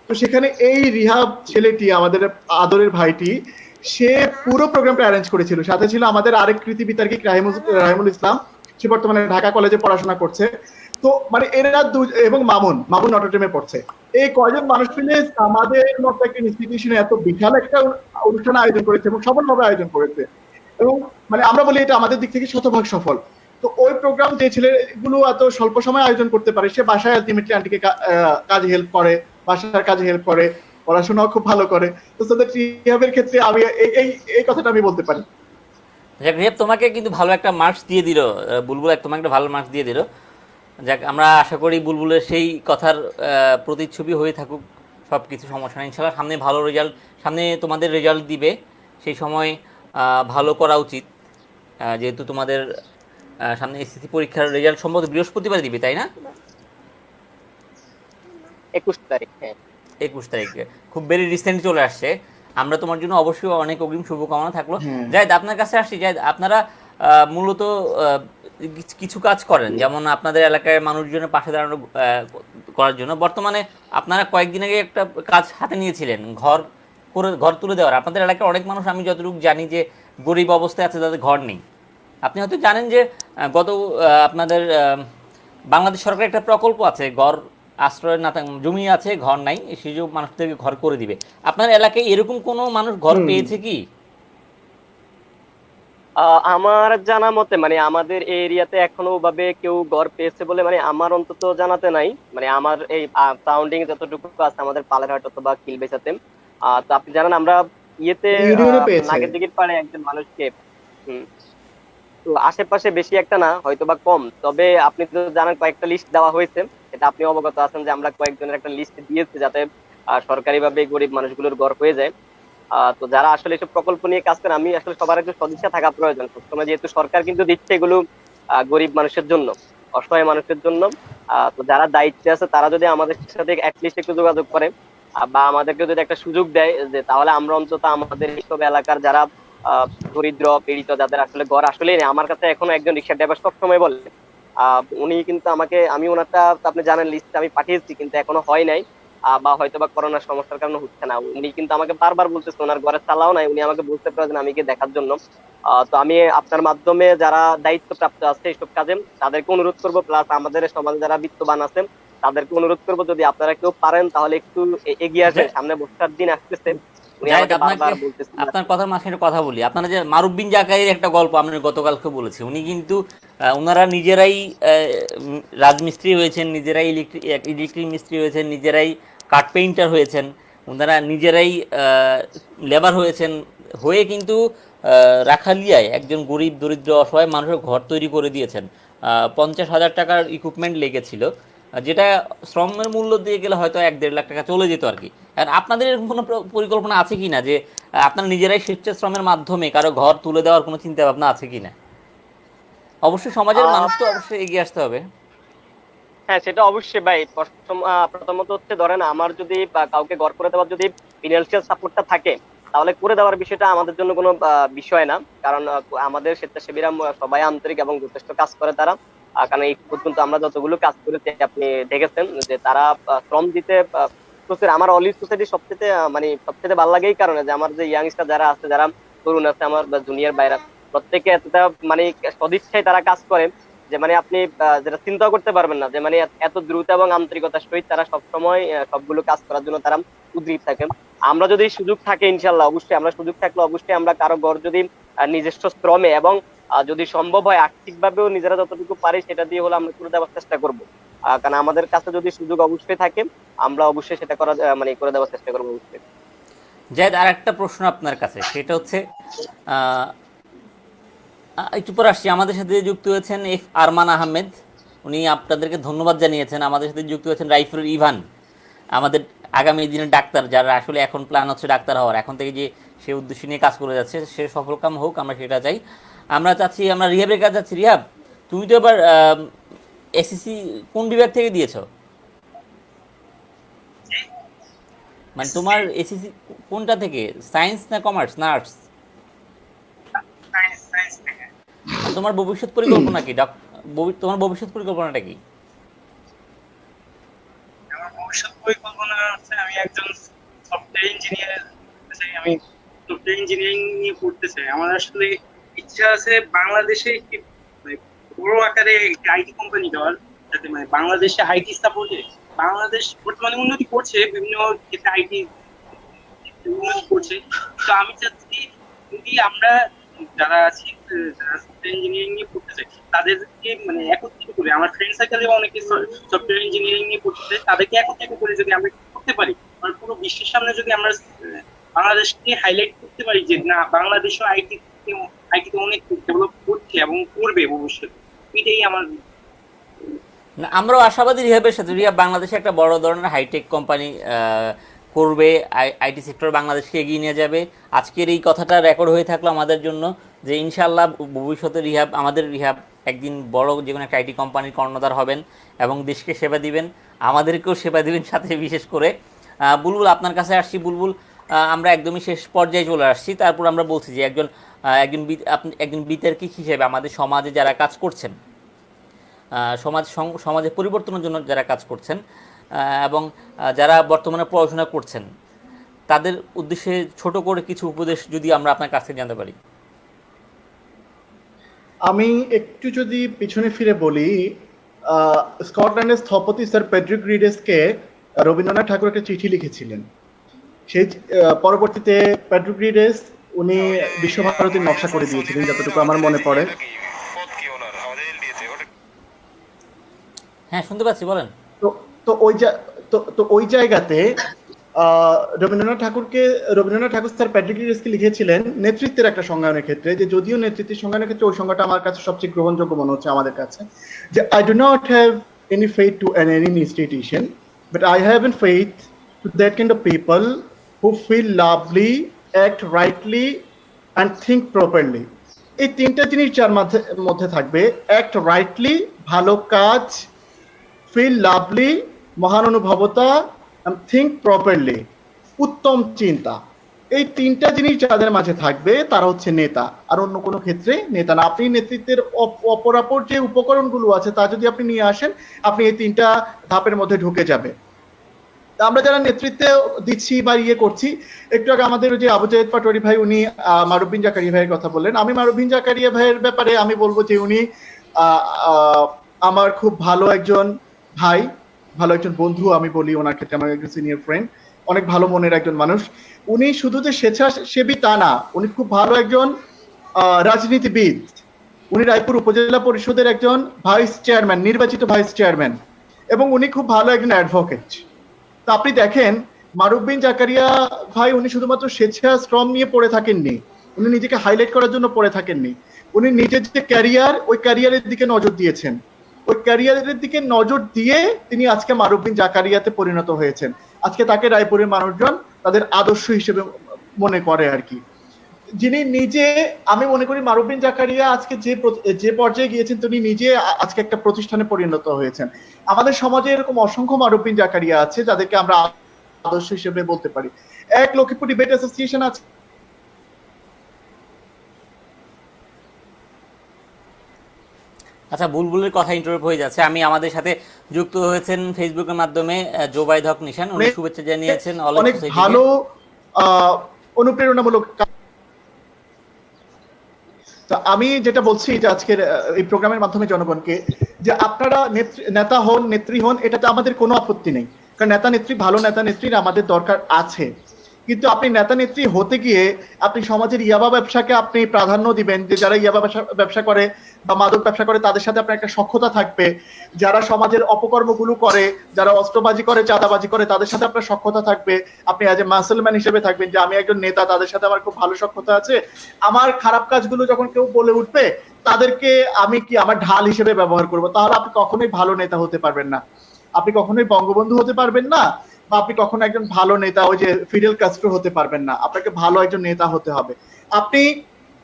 তো সেখানে এই রিহাব ছেলেটি, আমাদের আদরের ভাইটি, সে পুরো প্রোগ্রামটা অ্যারেঞ্জ করেছিল। সাথে ছিল আমাদের আরেক কৃতি বিতার্কিক রাহিমুল ইসলাম, সে বর্তমানে ঢাকা কলেজে পড়াশোনা করছে। তো মানে এরা এবং মামুন নটরডেমে পড়ছে। এই কয়জন মানুষ মিলে আমাদের মতো একটা ইনস্টিটিউশনে এত বিশাল একটা অনুষ্ঠান আয়োজন করেছে এবং সফলভাবে আয়োজন করেছে। এবং মানে আমরা বলি এটা আমাদের দিক থেকে শতভাগ সফল। তো ওই প্রোগ্রাম যে ছেলেগুলো এত স্বল্প সময় আয়োজন করতে পারে, সে বাসায় আলটিমেটলি আন্টিকে কাজে হেল্প করে, বাসার কাজে হেল্প করে, পড়াশোনাও খুব ভালো করে। তো তাদের রিহাবের ক্ষেত্রে আমি এই কথাটা আমি বলতে পারি। যাক, রিয়াব তোমাকে কিন্তু ভালো একটা মার্কস দিয়ে দিল, বুলবুল তোমাকে একটা ভালো মার্কস দিয়ে দিল। যাক, আমরা আশা করি বুলবুলের সেই কথার প্রতিচ্ছবি হয়ে থাকুক, সব কিছু সমস্যা নেই ইনশাল্লাহ। সামনে ভালো রেজাল্ট, সামনে তোমাদের রেজাল্ট দিবে, সেই সময় ভালো করা উচিত। যেহেতু তোমাদের সামনে এসএসসি পরীক্ষার রেজাল্ট সম্ভবত বৃহস্পতিবার দিবে, তাই না? 21 তারিখ, হ্যাঁ। 21 তারিখে খুব ভেরি রিসেন্ট চলে আসছে। আমরা তোমার জন্য অবশ্যই অনেক অগ্রিম শুভকামনা থাকলো। হ্যাঁ। জাহিদ, আপনার কাছে আসছি। জাহিদ, আপনারা মূলত কিছু কাজ করেন, যেমন আপনাদের এলাকায় মানুষজনের পাশে দাঁড়ানো করার জন্য বর্তমানে আপনারা কয়েকদিন আগে একটা কাজ হাতে নিয়েছিলেন, ঘর তুলে দেওয়ার। আপনাদের এলাকার অনেক মানুষ, আমি যতটুকু জানি, যে গরিব অবস্থায় আছে, তাদের ঘর নেই। আপনি হয়তো জানেন যে আপনাদের বাংলাদেশ সরকারের একটা প্রকল্প আছে, ঘর আশ্রয় না জমি আছে, ঘর নাই, সেই সব মানুষদেরকে ঘর করে দিবে। আপনার এলাকায় এরকম কোনো মানুষ ঘর পেয়েছে কি? আমার জানা মতে মানে আমাদের এই এরিয়াতে এখনো ভাবে কেউ ঘর পেয়েছে বলে মানে আমার অন্তত জানাতে নাই। মানে আমার এই সারাউন্ডিং যতটুকু আছে আমাদের পালেরহাট অথবা কিলবেচাতে, তো আপনি জানেন আমরা ইয়েতে ইউনিয়নে পেয়েছে। নাগের দিঘির পাড়ে একজন মানুষকে, হুম, তো আশেপাশে বেশি একটা না, হয়তো বা কম। তবে আপনি তো জানেন কয়েকটা লিস্ট দেওয়া হয়েছে, এটা আপনি অবগত আছেন যে আমরা কয়েকজনের একটা লিস্ট দিয়েছি যাতে সরকারিভাবে গরিব মানুষগুলোর ঘর হয়ে যায়। তো যারা আসলে এসব প্রকল্প নিয়ে কাজ করে, আমি আসলে সবার একটু সদিচ্ছা থাকা প্রয়োজন সবসময়, যেহেতু সরকার কিন্তু দিচ্ছে এগুলো গরিব মানুষের জন্য, অসহায় মানুষের জন্য। তো যারা দায়িত্বে আছে তারা যদি আমাদের সাথে অ্যাটলিস্ট একটু যোগাযোগ করে বা আমাদেরকে যদি একটা সুযোগ দেয়, যে তাহলে আমরা অন্তত আমাদের এইসব এলাকার যারা দরিদ্র পীড়িত, যাদের আসলে ঘর আসলে নেই। আমার কাছে এখনো একজন রিক্সা ড্রাইভার সবসময় বলে, উনি কিন্তু আমাকে, আমি ওনারটা আপনি জানেন লিস্ট আমি পাঠিয়েছি, কিন্তু এখনো হয় নাই। বা হয়তো বা করোনার সমস্যার কারণে হচ্ছে না। উনি কিন্তু আমাকে বারবার বলতেছে ওনার ঘরে চালাও নাই, উনি আমাকে বলতে প্রয়োজন আমি গিয়ে দেখার জন্য। তো আমি আপনার মাধ্যমে যারা দায়িত্বপ্রাপ্ত আছে এইসব কাজে, তাদেরকে অনুরোধ করবো, প্লাস আমাদের সমাজে যারা বিত্তবান আছেন তাদেরকে অনুরোধ করবো, যদি আপনারা কেউ পারেন তাহলে একটু এগিয়ে আসেন, সামনে বর্ষার দিন আসতেছে। উনি জাহিদ, আমাকে আপনাকে বারবার বলতেছেন। আপনার কথার মাঝখানে কথা বলি। আপনারা যে মারুফ বিন জাকারির একটা গল্প আমি গতকালকে বলেছি, উনি কিন্তু ওনারা নিজেরাই রাজমিস্ত্রি হয়েছেন, নিজেরাই ইলেকট্রিক মিস্ত্রি হয়েছেন, নিজেরাই কাঠ পেইন্টার হয়েছেন, ওনারা নিজেরাই লেবার হয়েছেন, হয়ে কিন্তু রাখালিয়ায় একজন গরিব দরিদ্র অসহায় মানুষের ঘর তৈরি করে দিয়েছেন। 50,000 টাকার ইকুইপমেন্ট লেগেছিল, যেটা শ্রমের মূল্য দিয়ে গেলে হয়তো 1-1.5 লাখ টাকা চলে যেত আর কি। আর আপনাদের এরকম কোনো পরিকল্পনা আছে কি না, যে আপনারা নিজেরাই স্বেচ্ছাশ্রমের মাধ্যমে কারো ঘর তুলে দেওয়ার কোনো চিন্তা ভাবনা আছে কি না? অবশ্যই সমাজের মানুষ তো অবশ্যই এগিয়ে আসতে হবে। হ্যাঁ, সেটা অবশ্যই ভাই। প্রথমত হচ্ছে ধরেন আমার যদি বা কাউকে ঘর করে দেওয়ার যদি ফিনান্সিয়াল সাপোর্টটা থাকে, তাহলে করে দেওয়ার বিষয়টা আমাদের জন্য কোনো বিষয় না। কারণ আমাদের স্বেচ্ছাসেবীরা সবাই আন্তরিক এবং যথেষ্ট কাজ করে তারা। কারণ এই পর্যন্ত আমরা যতগুলো কাজ করেছি আপনি দেখেছেন যে তারা শ্রম দিতে প্রচুর। আমার অলিভ সোসাইটি সবচেয়ে মানে সবচেয়ে ভালো লাগে এই কারণে যে আমার যে ইয়াংস্টার যারা আছে, যারা তরুণ আছে, আমার জুনিয়র ভাইরা, প্রত্যেকে এতটা মানে সদিচ্ছায় তারা কাজ করে যে মানে আপনি যেটা চিন্তা করতে পারবেন না, যে মানে এত দ্রুত এবং আন্তরিকতার সহিত তারা সবসময় সবগুলো কাজ করার জন্য তারা উদ্গ্রীব থাকেন। আমরা যদি সুযোগ থাকে ইনশাল্লাহ, অবশ্যই আমরা সুযোগ থাকলে অবশ্যই আমরা কারো ঘর যদি নিজস্ব শ্রমে এবং যদি সম্ভব হয় আর্থিকভাবেও নিজেরা যতটুকু পারি সেটা দিয়ে হলে আমরা করে দেওয়ার চেষ্টা করব। কারণ আমাদের কাছে যদি সুযোগ অবশ্যই থাকে আমরা অবশ্যই সেটা করা মানে করে দেওয়ার চেষ্টা করবো অবশ্যই। জায়েদ, আর একটা প্রশ্ন আপনার কাছে, সেটা হচ্ছে আহ, একটু পর আসছি। আমাদের সাথে যুক্ত হয়েছেন এফ আরমান আহমেদ, উনি আপনাদেরকে ধন্যবাদ জানিয়েছেন। আমাদের সাথে যুক্ত হয়েছেন রাইফুল ইভান, আমাদের আগামী দিনের ডাক্তার, যারা আসলে এখন প্ল্যান হচ্ছে ডাক্তার হওয়ার, এখন থেকে যে সে উদ্দেশ্য নিয়ে কাজ করে যাচ্ছে সে সফলকাম হোক, আমরা সেটা চাই। আমরা চাচ্ছি, আমরা রিহাবের কাছে যাচ্ছি। রিহাব, তুমি তো এবার এসএসসি কোন বিভাগ থেকে দিয়েছো? মানে তোমার এসএসসি কোনটা থেকে, সায়েন্স না কমার্স না আর্টস? সায়েন্স সায়েন্স থেকে। আর তোমার ভবিষ্যৎ পরিকল্পনা কি? তোমার ভবিষ্যৎ পরিকল্পনাটা কি? আমার ভবিষ্যৎ পরিকল্পনা হচ্ছে আমি একজন সফটওয়্যার ইঞ্জিনিয়ার হতে চাই। আমি সফটওয়্যার ইঞ্জিনিয়ারিং নিয়ে পড়তে চাই। আমার আসলে ইচ্ছা আছে বাংলাদেশে একটি মানে বড় আকারে একটি আইটি কোম্পানি দেওয়ার, যাতে মানে বাংলাদেশে আইটি সাপোর্টে বাংলাদেশ বর্তমানে উন্নতি করছে, বিভিন্ন ক্ষেত্রে আইটি উন্নতি করছে। তো আমি চাচ্ছি যদি আমরা যারা আছি, যারা সফটওয়্যার ইঞ্জিনিয়ারিং নিয়ে পড়তে চাই, তাদেরকে মানে একত্রিত করে, আমার ফ্রেন্ড সার্কেলে অনেকে সফটওয়্যার ইঞ্জিনিয়ারিং নিয়ে পড়তে চাই, তাদেরকে একত্রিত করে যদি আমরা করতে পারি, আর পুরো বিশ্বের সামনে যদি আমরা বাংলাদেশকে হাইলাইট করতে পারি যে না, বাংলাদেশও আইটিতে অনেক ডেভেলপ করছে এবং করবে ভবিষ্যতে, এটাই আমার। না, আমরাও আশাবাদী রিহাবের সাথে। রিহাব বাংলাদেশে একটা বড় ধরনের হাইটেক কোম্পানি করবে, আইটি সেক্টর বাংলাদেশকে এগিয়ে নিয়ে যাবে। আজকের এই কথাটা রেকর্ড হয়ে থাকলো আমাদের জন্য, যে ইনশাআল্লাহ ভবিষ্যতে আমাদের রিহাব একদিন বড় যে কোনো একটা আইটি কোম্পানির কর্ণধার হবেন এবং দেশকে সেবা দিবেন, আমাদেরকেও সেবা দিবেন সাথে। বিশেষ করে বুলবুল, আপনার কাছে আসছি। বুলবুল, আমরা একদমই শেষ পর্যায়ে চলে আসছি। তারপর আমরা বলছি যে আপনি একজন বিতার্কিক হিসেবে আমাদের সমাজে যারা কাজ করছেন, সমাজে পরিবর্তনের জন্য যারা কাজ করছেন, এবং যারা বর্তমানে পড়াশোনা করছেন, তাদের উদ্দেশ্যে ছোট করে কিছু উপদেশ যদি আমরা আপনার কাছ থেকে জানতে পারি। আমি একটু যদি পিছনে ফিরে বলি, স্কটল্যান্ডের স্থপতি স্যার পেড্রিক রিডেসকে রবীন্দ্রনাথ ঠাকুর একটা চিঠি লিখেছিলেন। সেই পরবর্তীতে পেড্রিক রিডেস উনি বিশ্বভারতীর নকশা করে দিয়েছিলেন, যতটুকু আমার মনে পড়ে। হ্যাঁ, শুনতে পাচ্ছি, বলেন। তো তো ওই জায়গাতে রবীন্দ্রনাথ ঠাকুর স্যার প্যাট্রিক রিডেসকে লিখেছিলেন নেতৃত্বের একটা সংজ্ঞানের ক্ষেত্রে, যে যদিও নেতৃত্বের সংজ্ঞানের ক্ষেত্রে ওই সংজ্ঞাটা আমার কাছে সবচেয়ে গ্রহণযোগ্য মনে হচ্ছে আমাদের কাছে, যে I do not have any faith to any institution, but I have in faith to that kind of people who feel lovely, act rightly and think properly. এই তিনটা জিনিস যার মধ্যে থাকবে, অ্যাক্ট রাইটলি ভালো কাজ, ফিল লাভলি মহানুভবতা, থিঙ্ক প্রপারলি উত্তম চিন্তা, এই তিনটা জিনিস যাদের মাঝে থাকবে তারা হচ্ছে নেতা, আর অন্য কোনো ক্ষেত্রে নেতা না। আপনি নেতৃত্বের অপরাপর যে উপকরণগুলো আছে তা যদি আপনি নিয়ে আসেন, আপনি এই তিনটা ধাপের মধ্যে ঢুকে যাবে। আমরা যারা নেতৃত্বে দিচ্ছি বা করছি, একটু আগে আমাদের যে আবু জায়েদ পাটোয়ারি ভাই উনি মারুফ বিন জাকারিয়া ভাইয়ের কথা বললেন। আমি মারুফ বিন জাকারিয়া ভাইয়ের ব্যাপারে আমি বলবো যে উনি আমার খুব ভালো একজন ভাই, ভালো একজন বন্ধু। আমি বলি ওনার ক্ষেত্রে আমার একজন সিনিয়র ফ্রেন্ড, অনেক ভালো মনের একজন মানুষ। উনি শুধু যে স্বেচ্ছাসেবী তা না, উনি খুব ভালো একজন রাজনীতিবিদ। উনি রায়পুর উপজেলা পরিষদের একজন ভাইস চেয়ারম্যান, নির্বাচিত ভাইস চেয়ারম্যান, এবং উনি খুব ভালো একজন অ্যাডভোকেট। তা আপনি দেখেন মারুফ বিন জাকারিয়া ভাই উনি শুধুমাত্র স্বেচ্ছাশ্রম নিয়ে পড়ে থাকেননি, উনি নিজেকে হাইলাইট করার জন্য পড়ে থাকেননি। উনি নিজের যে ক্যারিয়ার, ওই ক্যারিয়ারের দিকে নজর দিয়েছেন। ওই ক্যারিয়ারের দিকে নজর দিয়ে তিনি আজকে মারুফ বিন জাকারিয়াতে পরিণত হয়েছেন। আজকে তাকে রায়পুরের মানুষজন তাদের আদর্শ হিসেবে মনে করে আর কি। যিনি নিজে, আমি মনে করি মারুফ বিন জাকারিয়া আজকে যে পর্যায়ে গিয়েছেন, তিনি নিজে আজকে একটা প্রতিষ্ঠানে পরিণত হয়েছেন। আমাদের সমাজে এরকম অসংখ্য মারুফ বিন জাকারিয়া আছে যাদেরকে আমরা আদর্শ হিসেবে বলতে পারি। এক লক্ষ্মীপুর ডিবেট অ্যাসোসিয়েশন আছে। আচ্ছা, বুলবুলের কথা ইন্টারভিউ হয়ে যাচ্ছে। আমি আমাদের সাথে যুক্ত হয়েছেন ফেসবুকের মাধ্যমে জোবাইদ হক নিশান, উনি শুভেচ্ছা জানিয়েছেন অনেক ভালো অনুপ্রেরণামূলক। তো আমি যেটা বলছি যে আজকের এই প্রোগ্রামের মাধ্যমে জনগণকে, যে আপনারা নেতা হন, নেত্রী হন, এটাতে আমাদের কোনো আপত্তি নেই, কারণ নেতা নেত্রী, ভালো নেতা নেত্রীর আমাদের দরকার আছে। কিন্তু আপনি নেতা নেত্রী হতে গিয়ে আপনি সমাজের ইয়াবা ব্যবসাকে আপনি প্রাধান্য দিবেন, যে যারা ইয়াবা ব্যবসা করে বা মাদক ব্যবসা করে তাদের সাথে আপনার একটা সখ্যতা থাকবে, যারা সমাজের অপকর্মগুলো করে, যারা অস্ত্রবাজি করে, চাঁদাবাজি করে, তাদের সাথে আপনার সখ্যতা থাকবে। আপনি অ্যাজ এ মাসলম্যান হিসেবে থাকবেন যে আমি একজন নেতা, তাদের সাথে আমার খুব ভালো সখ্যতা আছে। আমার খারাপ কাজগুলো যখন কেউ বলে উঠবে, তাদেরকে আমি কি আমার ঢাল হিসেবে ব্যবহার করব, তাহলে আপনি কখনোই ভালো নেতা হতে পারবেন না। আপনি কখনোই বঙ্গবন্ধু হতে পারবেন না, বা আপনি কখনো একজন ভালো নেতা ওই যে ফিডেল কাস্ট্রো হতে পারবেন না। আপনাকে ভালো একজন নেতা হতে হবে। আপনি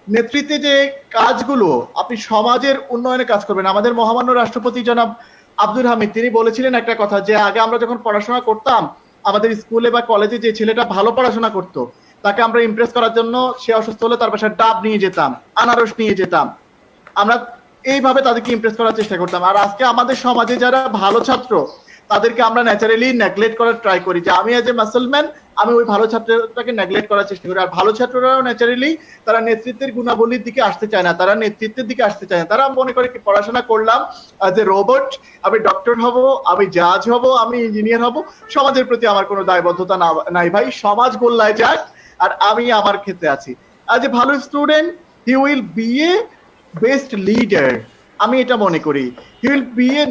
নেতৃত্বে যে কাজগুলো, আপনি সমাজের উন্নয়নে কাজ করবেন। আমাদের মহামান্য রাষ্ট্রপতি জনাব আব্দুল হামিদ তিনি বলেছিলেন একটা কথা, যে আগে আমরা যখন পড়াশোনা করতাম, আমাদের স্কুলে বা কলেজে যে ছেলেটা ভালো পড়াশোনা করতো, তাকে আমরা ইমপ্রেস করার জন্য সে অসুস্থ হলে তার বাসায় ডাব নিয়ে যেতাম, আনারস নিয়ে যেতাম, আমরা এইভাবে তাদেরকে ইমপ্রেস করার চেষ্টা করতাম। আর আজকে আমাদের সমাজে যারা ভালো ছাত্র, তাদেরকে আমরা ন্যাচারালি নেগলেক্ট করার ট্রাই করি, যে আমি এজ এ মাসলম্যান আমি ওই ভালো ছাত্রটাকে নেগলেক্ট করার চেষ্টা করি। আর ভালো ছাত্ররাও ন্যাচারালি তারা নেতৃত্বের গুণাবলীর দিকে আসতে চায় না, তারা নেতৃত্বের দিকে আসতে চায় না। তারা মনে করে কি পড়াশোনা করলাম অ্যাজ এ রোবট, আমি ডক্টর হব, আমি জাজ হব, আমি ইঞ্জিনিয়ার হব, সমাজের প্রতি আমার কোনো দায়বদ্ধতা নাই ভাই, সমাজ গোল্লায় যাক আর আমি আমার ক্ষেত্রে আছি। অ্যাজ এ ভালো student he will B A best leader, আমি এটা মনে করি। He will B a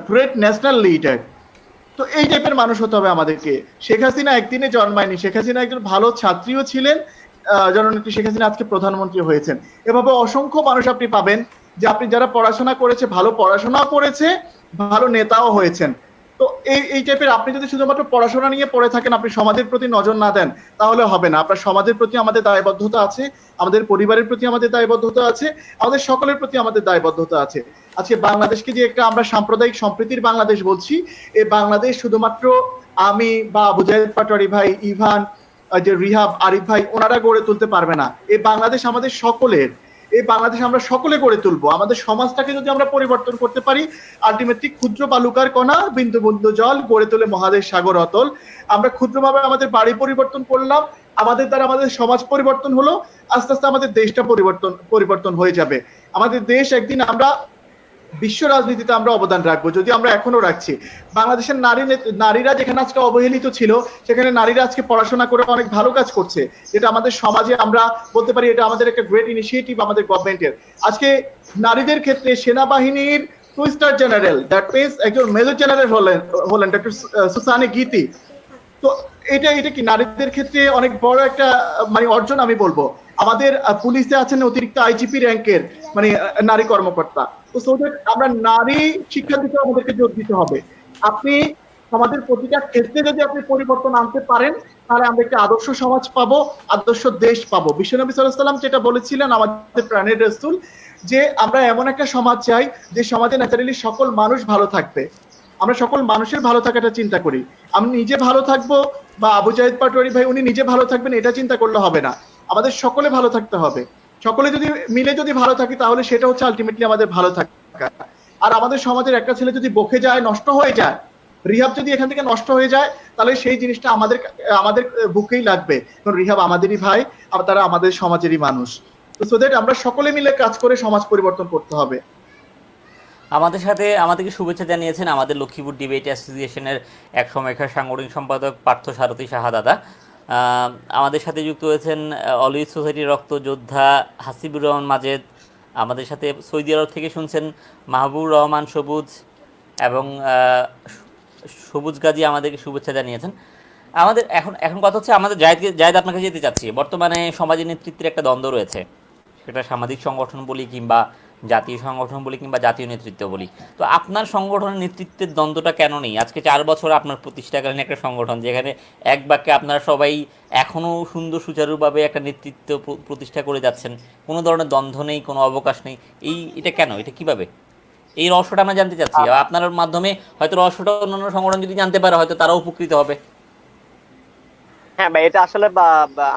great national leader. তো এই টাইপের মানুষ হতে হবে আমাদেরকে। শেখ হাসিনা একদিনে জন্মায়নি, শেখ হাসিনা একজন ভালো ছাত্রীও ছিলেন, জননেত্রী শেখ হাসিনা আজকে প্রধানমন্ত্রী হয়েছেন। এভাবে অসংখ্য মানুষ আপনি পাবেন, যে আপনি যারা পড়াশোনা করেছে, ভালো পড়াশোনাও করেছে, ভালো নেতাও হয়েছেন। তো এই টাইপের, আপনি যদি শুধুমাত্র পড়াশোনা নিয়ে পড়ে থাকেন, আপনি সমাজের প্রতি নজর না দেন, তাহলে হবে না। আপনার সমাজের প্রতি আমাদের দায়বদ্ধতা আছে, আমাদের পরিবারের প্রতি আমাদের দায়বদ্ধতা আছে, আমাদের সকলের প্রতি আমাদের দায়বদ্ধতা আছে। আজকে বাংলাদেশকে যে একটা আমরা সাম্প্রদায়িক সম্প্রীতির বাংলাদেশ বলছি, এই বাংলাদেশ শুধুমাত্র আমি বা আবু জাহেদ পাটোয়ারি ভাই, ইভান, যে রিহাব, আরিফ ভাই, ওনারা গড়ে তুলতে পারবে না। এই বাংলাদেশ আমাদের সকলের। এই বাংলাদেশ আমরা সকলে গড়ে তুলবো। আমাদের সমাজটাকে যদি আমরা পরিবর্তন করতে পারি, আলটিমেটলি ক্ষুদ্র বালুকার কণা বিন্দু বিন্দু জল গড়ে তোলে মহাদেশ সাগর অতল। আমরা ক্ষুদ্রভাবে আমাদের বাড়ি পরিবর্তন করলাম, আমাদের দ্বারা আমাদের সমাজ পরিবর্তন হলো, আস্তে আস্তে আমাদের দেশটা পরিবর্তন হয়ে যাবে। আমাদের দেশ একদিন আমরা বিশ্ব রাজনীতিতে আমরা অবদান রাখবো, যদি আমরা এখনো রাখছি। বাংলাদেশের নারীরা যেখানে আজকে অবহেলিত ছিল, সেখানে নারীরা আজকে পড়াশোনা করে অনেক ভালো কাজ করছে, যেটা আমাদের সমাজে আমরা বলতে পারি এটা আমাদের একটা গ্রেট ইনিশিয়েটিভ আমাদের গভর্নমেন্টের। আজকে নারীদের ক্ষেত্রে সেনাবাহিনীর 2 স্টার জেনারেল, দ্যাট মিনস একজন মেজর জেনারেল হলেন ডক্টর সুসানে গীতি। তো এটা কি নারীদের ক্ষেত্রে অনেক বড় একটা মানে অর্জন আমি বলবো। আমাদের পুলিশে আছেন অতিরিক্ত আইজিপি র্যাঙ্কের মানে নারী কর্মকর্তা। তো সো দ্যাট আমরা নারী শিক্ষার দিকে আমাদেরকে জোর দিতে হবে। আপনি আমাদের প্রতিটা ক্ষেত্রে যদি আপনি পরিবর্তন আনতে পারেন, তাহলে আমরা একটা আদর্শ সমাজ পাবো, আদর্শ দেশ পাবো। বিশ্বনবী সাল্লাল্লাহু আলাইহি ওয়াসাল্লাম যেটা বলেছিলেন, আমাদের প্রাণের রাসূল, যে আমরা এমন একটা সমাজ চাই যে সমাজে ন্যাচারালি সকল মানুষ ভালো থাকবে। আমরা সকল মানুষের ভালো থাকাটা চিন্তা করি। আমি নিজে ভালো থাকবো বা আবু জাহেদ পাটোয়ারি ভাই উনি নিজে ভালো থাকবেন, এটা চিন্তা করলে হবে না। আমাদের সকলে ভালো থাকতে হবে। সকলে যদি মিলে যদি ভালো থাকি, তাহলে সেটা হচ্ছে আলটিমেটলি আমাদের ভালো থাকা। আর আমাদের সমাজের একটা ছেলে যদি বকে যায়, নষ্ট হয়ে যায়, রিহাব যদি এখান থেকে নষ্ট হয়ে যায়, তাহলে সেই জিনিসটা আমাদের বুকেই লাগবে, কারণ রিহাব আমাদেরই ভাই, আর তারা আমাদের সমাজেরই মানুষ। তো সো দ্যাট আমরা সকলে মিলে কাজ করে সমাজ পরিবর্তন করতে হবে। আমাদের সাথে আমাদেরকে শুভেচ্ছা জানিয়েছেন আমাদের লক্ষ্মীপুর ডিবেট অ্যাসোসিয়েশনের এক সময়কার সাংগঠনিক সম্পাদক পার্থ সারথী সাহা দাদা। আমাদের সাথে যুক্ত হয়েছেন অলওয়েজ সোসাইটির রক্ত যোদ্ধা হাসিবুর রহমান মাজেদ। আমাদের সাথে সৌদি আরব থেকে শুনছেন মাহবুবুর রহমান সবুজ এবং সবুজ গাজী আমাদেরকে শুভেচ্ছা জানিয়েছেন। আমাদের এখন কথা হচ্ছে, আমাদের জায়েদ আপনাকে যেতে চাচ্ছি। বর্তমানে সমাজের নেতৃত্বের একটা দ্বন্দ্ব রয়েছে, সেটা সামাজিক সংগঠন বলি কিংবা জাতীয় সংগঠন বলি কিংবা জাতীয় নেতৃত্ব বলি। তো আপনার সংগঠনের নেতৃত্বের দ্বন্দ্বটা কেন নেই? আজকে 4 বছর আপনার প্রতিষ্ঠাকালীন একটা সংগঠন, যেখানে এক বাক্যে আপনারা সবাই এখনও সুন্দর সুচারুভাবে একটা নেতৃত্ব প্রতিষ্ঠা করে যাচ্ছেন, কোনো ধরনের দ্বন্দ্ব নেই, কোনো অবকাশ নেই। এটা কেন? এটা কিভাবে? এই রহস্যটা আমরা জানতে চাচ্ছি। আপনার মাধ্যমে হয়তো রহস্যটা অন্যান্য সংগঠন যদি জানতে পারে, হয়তো তারাও উপকৃত হবে। হ্যাঁ ভাই, এটা আসলে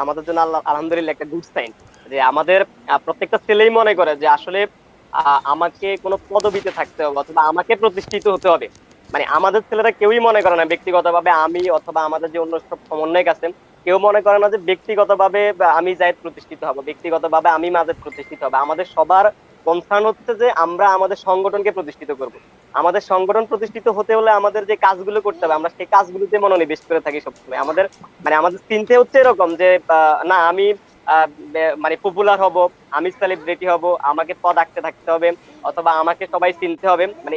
আমাদের জন্য আলহামদুলিল্লাহ একটা গুড সাইন, যে আমাদের প্রত্যেকটা ছেলেই মনে করে যে আসলে আমাকে কোনো পদবিতে থাকতে হবে অথবা আমাকে প্রতিষ্ঠিত হতে হবে। মানে আমাদের ছেলেরা কেউই মনে করে না ব্যক্তিগতভাবে আমি অথবা আমাদের যে অন্য সব সমন্বয়ক আছেন, কেউ মনে করে না যে ব্যক্তিগতভাবে আমি জায়েদ প্রতিষ্ঠিত হব, ব্যক্তিগতভাবে আমি মাজেদ প্রতিষ্ঠিত হবে। আমাদের সবার কনসার্ন হচ্ছে যে আমরা আমাদের সংগঠনকে প্রতিষ্ঠিত করব। আমাদের সংগঠন প্রতিষ্ঠিত হতে হলে আমাদের যে কাজগুলো করতে হবে আমরা সেই কাজগুলোতে মনোনিবেশ করে থাকি সবসময়। আমাদের মানে আমাদের চিন্তা হচ্ছে এরকম যে না আমি মানে পপুলার হব, আমি সেলিব্রিটি হব, আমাকে পদ আঁকতে থাকতে হবে, অথবা আমাকে সবাই চিনতে হবে। মানে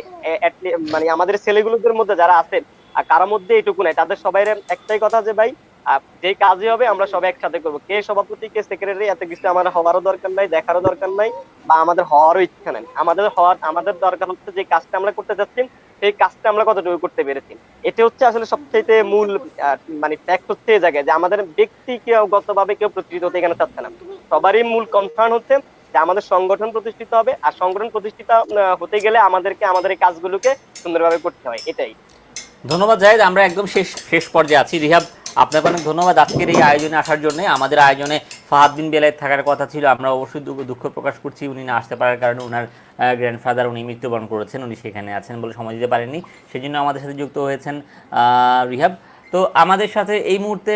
মানে আমাদের ছেলেগুলোদের মধ্যে যারা আছে কারোর মধ্যে এটুকু নাই, তাদের সবাই একটাই কথা যে ভাই যে কাজই হবে আমরা সবাই একসাথে করবো। কে সভাপতি কে সেক্রেটারি এত কিছু আমার হওয়ারও দরকার নাই, দেখারও দরকার নাই, বা আমাদের হওয়ারও ইচ্ছা নাই। আমাদের দরকার হচ্ছে যে কাজটা আমরা করতে যাচ্ছি সেই কাজটা আমরা কতটুকু করতে পেরেছি। এটা হচ্ছে আসলে সবচেয়ে মূল মানে ফ্যাক্ট হচ্ছে এই জায়গায় যে আমাদের ব্যক্তিগত ভাবে কেউ প্রতিষ্ঠিত হতে এখানে চাচ্ছে না। সবারই মূল কনসার্ন হচ্ছে যে আমাদের সংগঠন প্রতিষ্ঠিত হবে, আর সংগঠন প্রতিষ্ঠিত হতে গেলে আমাদেরকে আমাদের এই কাজগুলোকে সুন্দরভাবে করতে হয়, এটাই। ধন্যবাদ জাহিদ। আমরা একদম শেষ শেষ পর্যায়ে আছি। রিহাব, আপনাকে অনেক ধন্যবাদ আজকের এই আয়োজনে আসার জন্য। আমাদের আয়োজনে ফাহাদ বিন বেলায়েত থাকার কথা ছিল, আমরা অবশ্যই দুঃখ প্রকাশ করছি উনি না আসতে পারার কারণে। ওনার গ্র্যান্ডফাদার উনি মৃত্যুবরণ করেছেন, উনি সেখানে আছেন বলে সময় দিতে পারেননি, সেজন্য আমাদের সাথে যুক্ত হয়েছেন রিহাব। তো আমাদের সাথে এই মুহূর্তে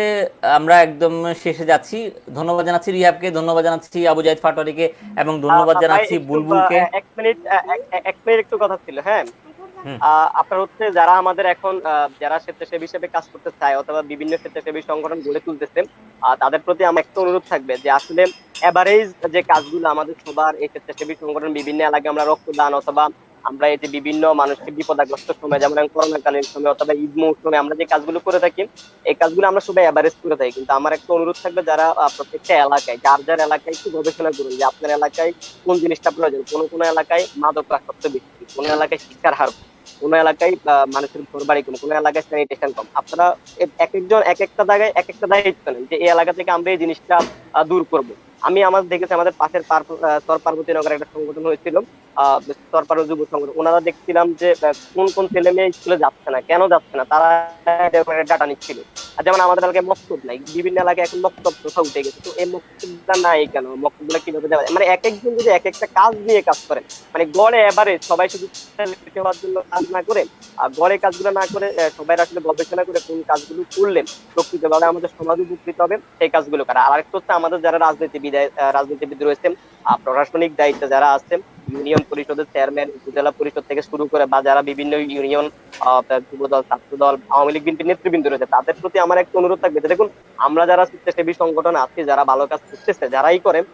আমরা একদম শেষে যাচ্ছি। ধন্যবাদ জানাচ্ছি রিহাবকে, ধন্যবাদ জানাচ্ছি আবু জাহিদ ফাটোয়ারিকে, এবং ধন্যবাদ ভাই জানাচ্ছি একটু বুলবুলকে। এক মিনিট একটু কথা ছিল। হ্যাঁ, হুম। আপনার হচ্ছে যারা আমাদের এখন যারা স্বেচ্ছাসেবী হিসেবে কাজ করতে চায় অথবা বিভিন্ন স্বেচ্ছাসেবী সংগঠন গড়ে তুলতেছে, তাদের প্রতি আমার একটা অনুরোধ থাকবে যে আসলে এভারেজ যে কাজগুলো আমাদের সবার এই স্বেচ্ছাসেবী সংগঠন বিভিন্ন এলাকায় আমরা রক্তদান অথবা আমরা এই যে বিভিন্ন মানুষকে বিপদাগ্রস্ত সময় যেমন করোনাকালীন সময় অথবা ঈদ মৌসুমে আমরা যে কাজগুলো করে থাকি এই কাজগুলো আমরা সবাই এভারেজ করে থাকি। কিন্তু আমার একটা অনুরোধ থাকবে যারা প্রত্যেকটা এলাকায় যার যার এলাকায় একটু গবেষণা করুন যে আপনার এলাকায় কোন জিনিসটা প্রয়োজন। কোন কোন এলাকায় মাদকাসক্ত বেশি, কোন এলাকায় শিক্ষার হার, কোন এলাকায় মানুষের ঘর বাড়ি কম, কোন এলাকায় স্যানিটেশন কম। আপনারা এক একজন এক একটা জায়গায় এক একটা দায়িত্ব নেন যে এই এলাকা থেকে আমরা এই জিনিসটা দূর করব। আমি আমাদের দেখেছি আমাদের পাশের চর পার্বতী নগরে একটা সংগঠন হয়েছিল, চর পার্বতী যুব সংগঠন। ওনারা দেখছিলাম যে কোন কোন ছেলে মেয়ে স্কুলে যাচ্ছে না, কেন যাচ্ছে না, তারা ডাটা নিচ্ছিল। আর যেমন আমাদের এলাকায় মক্তব নাই, বিভিন্ন এলাকায় এখন মক্তব প্রথা উঠে গেছে, তো এই মক্তবটা নাই কেন, মক্তবগুলো কিভাবে যাবে, মানে এক একজন যদি এক একটা কাজ নিয়ে কাজ করেন, মানে গড়ে এভারেজ সবাই শুধু হওয়ার জন্য কাজ না করে আর গড়ে কাজগুলো না করে সবাই আসলে গবেষণা করে কোন কাজগুলো করলে প্রকৃতভাবে আমাদের সমাজ উপকৃত হবে সেই কাজগুলো করা। আর একটা হচ্ছে আমাদের যারা রাজনীতিবিদ রয়েছেন, প্রশাসনিক দায়িত্বে যারা আছেন, ইউনিয়ন পরিষদের চেয়ারম্যান, উপজেলা পরিষদ থেকে শুরু করে বা যারা বিভিন্ন ইউনিয়ন যুবদল, ছাত্রদল, আওয়ামী লীগ বিএনপি নেতৃবৃন্দ রয়েছে, তাদের প্রতি আমার একটা অনুরোধ থাকবে যে দেখুন আমরা যারা স্বেচ্ছাসেবী সংগঠন আছি, যারা ভালো কাজ করতেছে, যারাই করেন,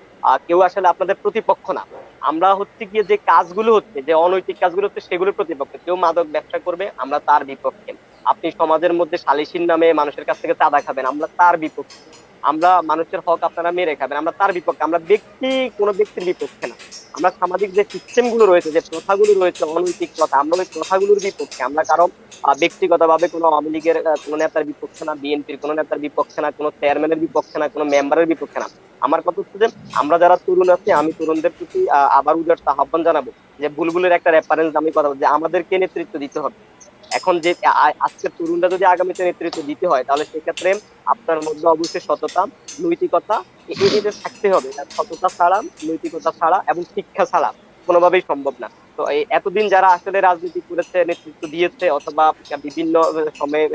কেউ আসলে আপনাদের প্রতিপক্ষ না। আমরা হচ্ছে গিয়ে যে কাজগুলো হচ্ছে, যে অনৈতিক কাজগুলো হচ্ছে সেগুলোর প্রতিপক্ষে। কেউ মাদক ব্যবসা করবে আমরা তার বিপক্ষে, আপনি সমাজের মধ্যে সালিসির নামে মানুষের কাছ থেকে চাঁদা খাবেন আমরা তার বিপক্ষে, আমরা মানুষের হক আপনারা মেরে খাবেন আমরা তার বিপক্ষে। আমরা কোনো ব্যক্তির বিপক্ষে না, আমরা সামাজিক যে সিস্টেম গুলো রয়েছে, যে প্রথাগুলো রয়েছে, অনৈতিক প্রথা, আমরা ওই প্রথাগুলোর বিপক্ষে। আমরা কারো ব্যক্তিগত ভাবে কোনো আওয়ামী লীগের কোনো নেতার বিপক্ষে না, বিএনপির কোনো নেতার বিপক্ষে না, কোনো চেয়ারম্যানের বিপক্ষে না, কোনো মেম্বারের বিপক্ষে না। আমার কথা হচ্ছে যে আমরা যারা তরুণ আছি, আমি তরুণদের প্রতি আবার উদার আহ্বান জানাবো যে বুলবুলের একটা রেফারেন্স আমি কথা বলছি যে আমাদেরকে নেতৃত্ব দিতে হবে। এখন যে আজকের তরুণরা যদি আগামীতে নেতৃত্ব দিতে হয় তাহলে সেক্ষেত্রে আপনার মধ্যে অবশ্যই সততা, নৈতিকতা এটা থাকতে হবে। সততা ছাড়া, নৈতিকতা ছাড়া এবং শিক্ষা ছাড়া কোনোভাবেই সম্ভব না। তো এতদিন যারা আসলে রাজনীতি করেছে, নেতৃত্ব দিয়েছে অথবা বিভিন্ন সময়ে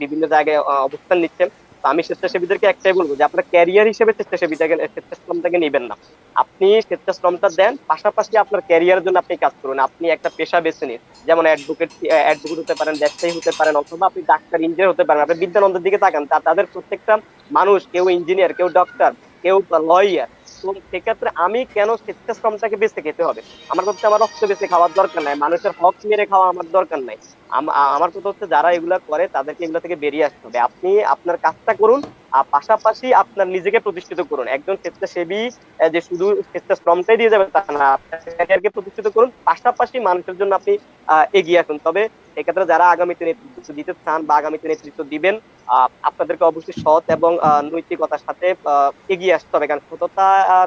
বিভিন্ন জায়গায় অবস্থান নিচ্ছে, তো আমি স্বেচ্ছাসেবীদেরকে একটাই বলবো যে আপনার ক্যারিয়ার হিসেবে স্বেচ্ছাশ্রমটাকে নেবেন না। আপনি স্বেচ্ছাশ্রমটা দেন, পাশাপাশি আপনার ক্যারিয়ারের জন্য আপনি কাজ করুন। আপনি একটা পেশা বেছে নিন, যেমন অ্যাডভোকেট হতে পারেন, ব্যবসায়ী হতে পারেন, অথবা আপনি ডাক্তার, ইঞ্জিনিয়ার হতে পারেন। আপনি বিদ্যানন্দের দিকে তাকান, তাদের প্রত্যেকটা মানুষ, কেউ ইঞ্জিনিয়ার, কেউ ডক্টর, কেউ লয়ার। তো সেক্ষেত্রে আমি কেন স্বেচ্ছাশ্রমটাকে বেছে খেতে হবে? আমার কথা আমার রক্ত বেছে খাওয়ার দরকার নাই, মানুষের হক মেরে খাওয়া আমার দরকার নাই। আমার কথা হচ্ছে যারা এগুলা করে তাদেরকে এগুলা থেকে বেরিয়ে আসতে হবে। আপনি আপনার কাজটা করুন, আর পাশাপাশি আপনার নিজেকে প্রতিষ্ঠিত করুন। একজন স্বেচ্ছাসেবী যে শুধু স্বেচ্ছাশ্রমটাই দিয়ে যাবে তা না, ক্যারিয়ারকে প্রতিষ্ঠিত করুন, পাশাপাশি মানুষের জন্য আপনি এগিয়ে আসুন। তবে এক্ষেত্রে যারা আগামীতে নেতৃত্ব দিতে চান বা আগামীতে নেতৃত্ব দিবেন, আপনাদেরকে অবশ্যই সৎ এবং নৈতিকতার সাথে এগিয়ে আসতে হবে। কারণ সততা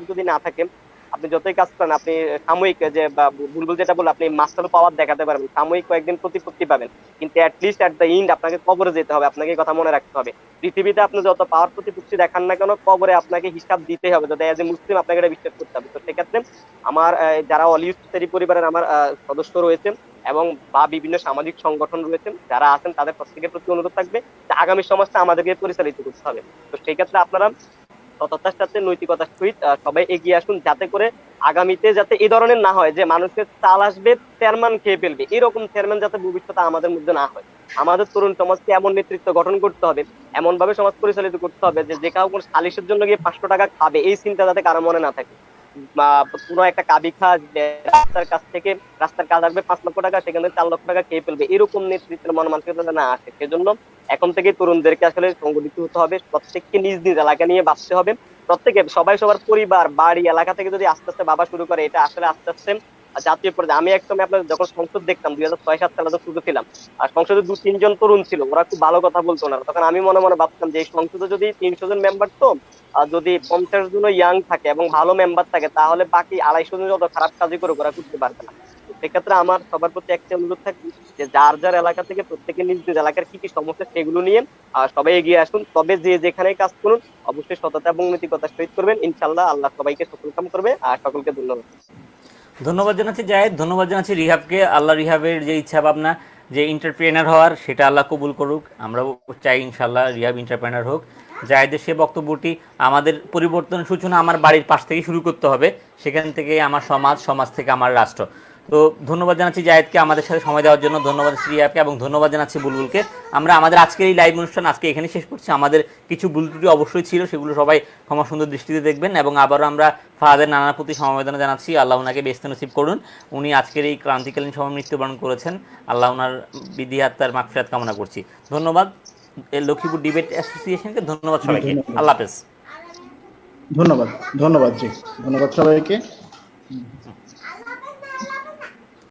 যদি না থাকে, আপনি যতই কাজ করেন, আপনি সাময়িক যে বুলবুল যেটা বলে আপনি মাস্টার পাওয়ার দেখাতে পারবেন, সাময়িক কয়েকদিন প্রতিপত্তি পাবেন, কিন্তু অ্যাটলিস্ট এট দ্য এন্ড আপনাকে কবরে যেতে হবে। আপনাকে এই কথা মনে রাখতে হবে, পৃথিবীতে আপনি যত পাওয়ার প্রতিপত্তি দেখান না কেন, কবরে আপনাকে হিসাব দিতে হবে। যদি এজ এ মুসলিম আপনাকে এটা বিশ্বাস করতে হবে। তো সেক্ষেত্রে আমার যারা অল ইউসুফেরি পরিবারের আমার সদস্য রয়েছেন এবং বা বিভিন্ন সামাজিক সংগঠন রয়েছেন যারা আছেন, তাদের প্রত্যেকের প্রতি অনুরোধ থাকবে যে আগামী সমাজটা আমাদেরকে পরিচালিত করতে হবে। তো সেই ক্ষেত্রে আপনারা সততার সাথে নৈতিকতার সহিত সবাই এগিয়ে আসুন, যাতে করে আগামীতে যাতে এই ধরনের না হয় যে মানুষের চাল আসবে চেয়ারম্যান খেয়ে ফেলবে, এরকম চেয়ারম্যান যাতে ভবিষ্যতে আমাদের মধ্যে না হয়। আমাদের তরুণ সমাজকে এমন নেতৃত্ব গঠন করতে হবে, এমন ভাবে সমাজ পরিচালিত করতে হবে যে কাউ কোনো সালিশের জন্য গিয়ে 500 টাকা খাবে এই চিন্তা যাতে কারো মনে না থাকে, বা কোনো একটা কাবি খাস রাস্তার কাছ থেকে, রাস্তার কাজ আসবে 5 লক্ষ টাকা, সেখানে 4 লক্ষ টাকা খেয়ে ফেলবে, এরকম নেতৃত্বের মন মানসিকতা না আসে। সেজন্য এখন থেকে তরুণদেরকে আসলে সংগঠিত হতে হবে, প্রত্যেককে নিজ নিজ এলাকা নিয়ে ভাবতে হবে। প্রত্যেকে সবাই সবার পরিবার বাড়ি এলাকা থেকে যদি আস্তে আস্তে ভাবা শুরু করে, এটা আসলে আস্তে আস্তে জাতীয় পর্যায়ে। আমি একসময় আপনার যখন সংসদ দেখতাম 2006-7 সালে তো ছোট ছিলাম, আর সংসদে 2-3 জন তরুণ ছিল, ওরা খুব ভালো কথা বলতো না, তখন আমি মনে মনে ভাবতাম যে এই সংসদে যদি 300 জন মেম্বার, তো আর যদি 50 জন ইয়াং থাকে এবং ভালো মেম্বার থাকে, তাহলে বাকি 250 জন যত খারাপ কাজই করে ওরা করতে পারবে না। তো সেক্ষেত্রে আমার সবার প্রতি একটা অনুরোধ থাকবে যে যার যার এলাকা থেকে প্রত্যেকে নিজ নিজ এলাকার কি কি সমস্যা সেগুলো নিয়ে সবাই এগিয়ে আসুন। তবে যে যেখানে কাজ করুন অবশ্যই সততা এবং নৈতিকতার সহিত করবেন, ইনশাল্লাহ আল্লাহ সবাইকে সফল কাম করবে। আর সকলকে ধন্যবাদ। ধন্যবাদ জানাচ্ছি জায়েদ, ধন্যবাদ জানাচ্ছি রিহাবকে। আল্লাহ রিহাবের যে ইচ্ছা ভাবনা যে এন্টারপ্রেনার হওয়ার, সেটা আল্লাহ কবুল করুক। আমরাও চাই ইনশাল্লাহ রিহাব এন্টারপ্রেনার হোক। জায়েদের সে বক্তব্যটি, আমাদের পরিবর্তনের সূচনা আমার বাড়ির পাশ থেকে শুরু করতে হবে, সেখান থেকে আমার সমাজ, সমাজ থেকে আমার রাষ্ট্র। তো ধন্যবাদ জানাচ্ছি জায়েদকে আমাদের সাথে সময় দেওয়ার জন্য, ধন্যবাদ রিহাবকে, এবং ধন্যবাদ জানাচ্ছি বুলবুলকে। আমরা আমাদের আজকের এই লাইভ অনুষ্ঠান আজকে এখানে শেষ করছি। আমাদের কিছু ভুল ত্রুটি অবশ্যই ছিল, সেগুলো সবাই ক্ষমা সুন্দর দৃষ্টিতে দেখবেন, এবং আবারও আমরা ফাহাদের নানার প্রতি সমবেদনা জানাচ্ছি। আল্লাহ ওনাকে বেহেশত নসিব করুন। উনি আজকের এই ক্রান্তিকালীন সময় মৃত্যুবরণ করেছেন, আল্লাহ ওনার বিধি আত্মার মাগফিরাত কামনা করছি। ধন্যবাদ লক্ষ্মীপুর ডিবেট অ্যাসোসিয়েশনকে, ধন্যবাদ সবাইকে। ধন্যবাদ। আল্লাহ হাফেজ। ধন্যবাদ, ধন্যবাদ জি, ধন্যবাদ সবাইকে।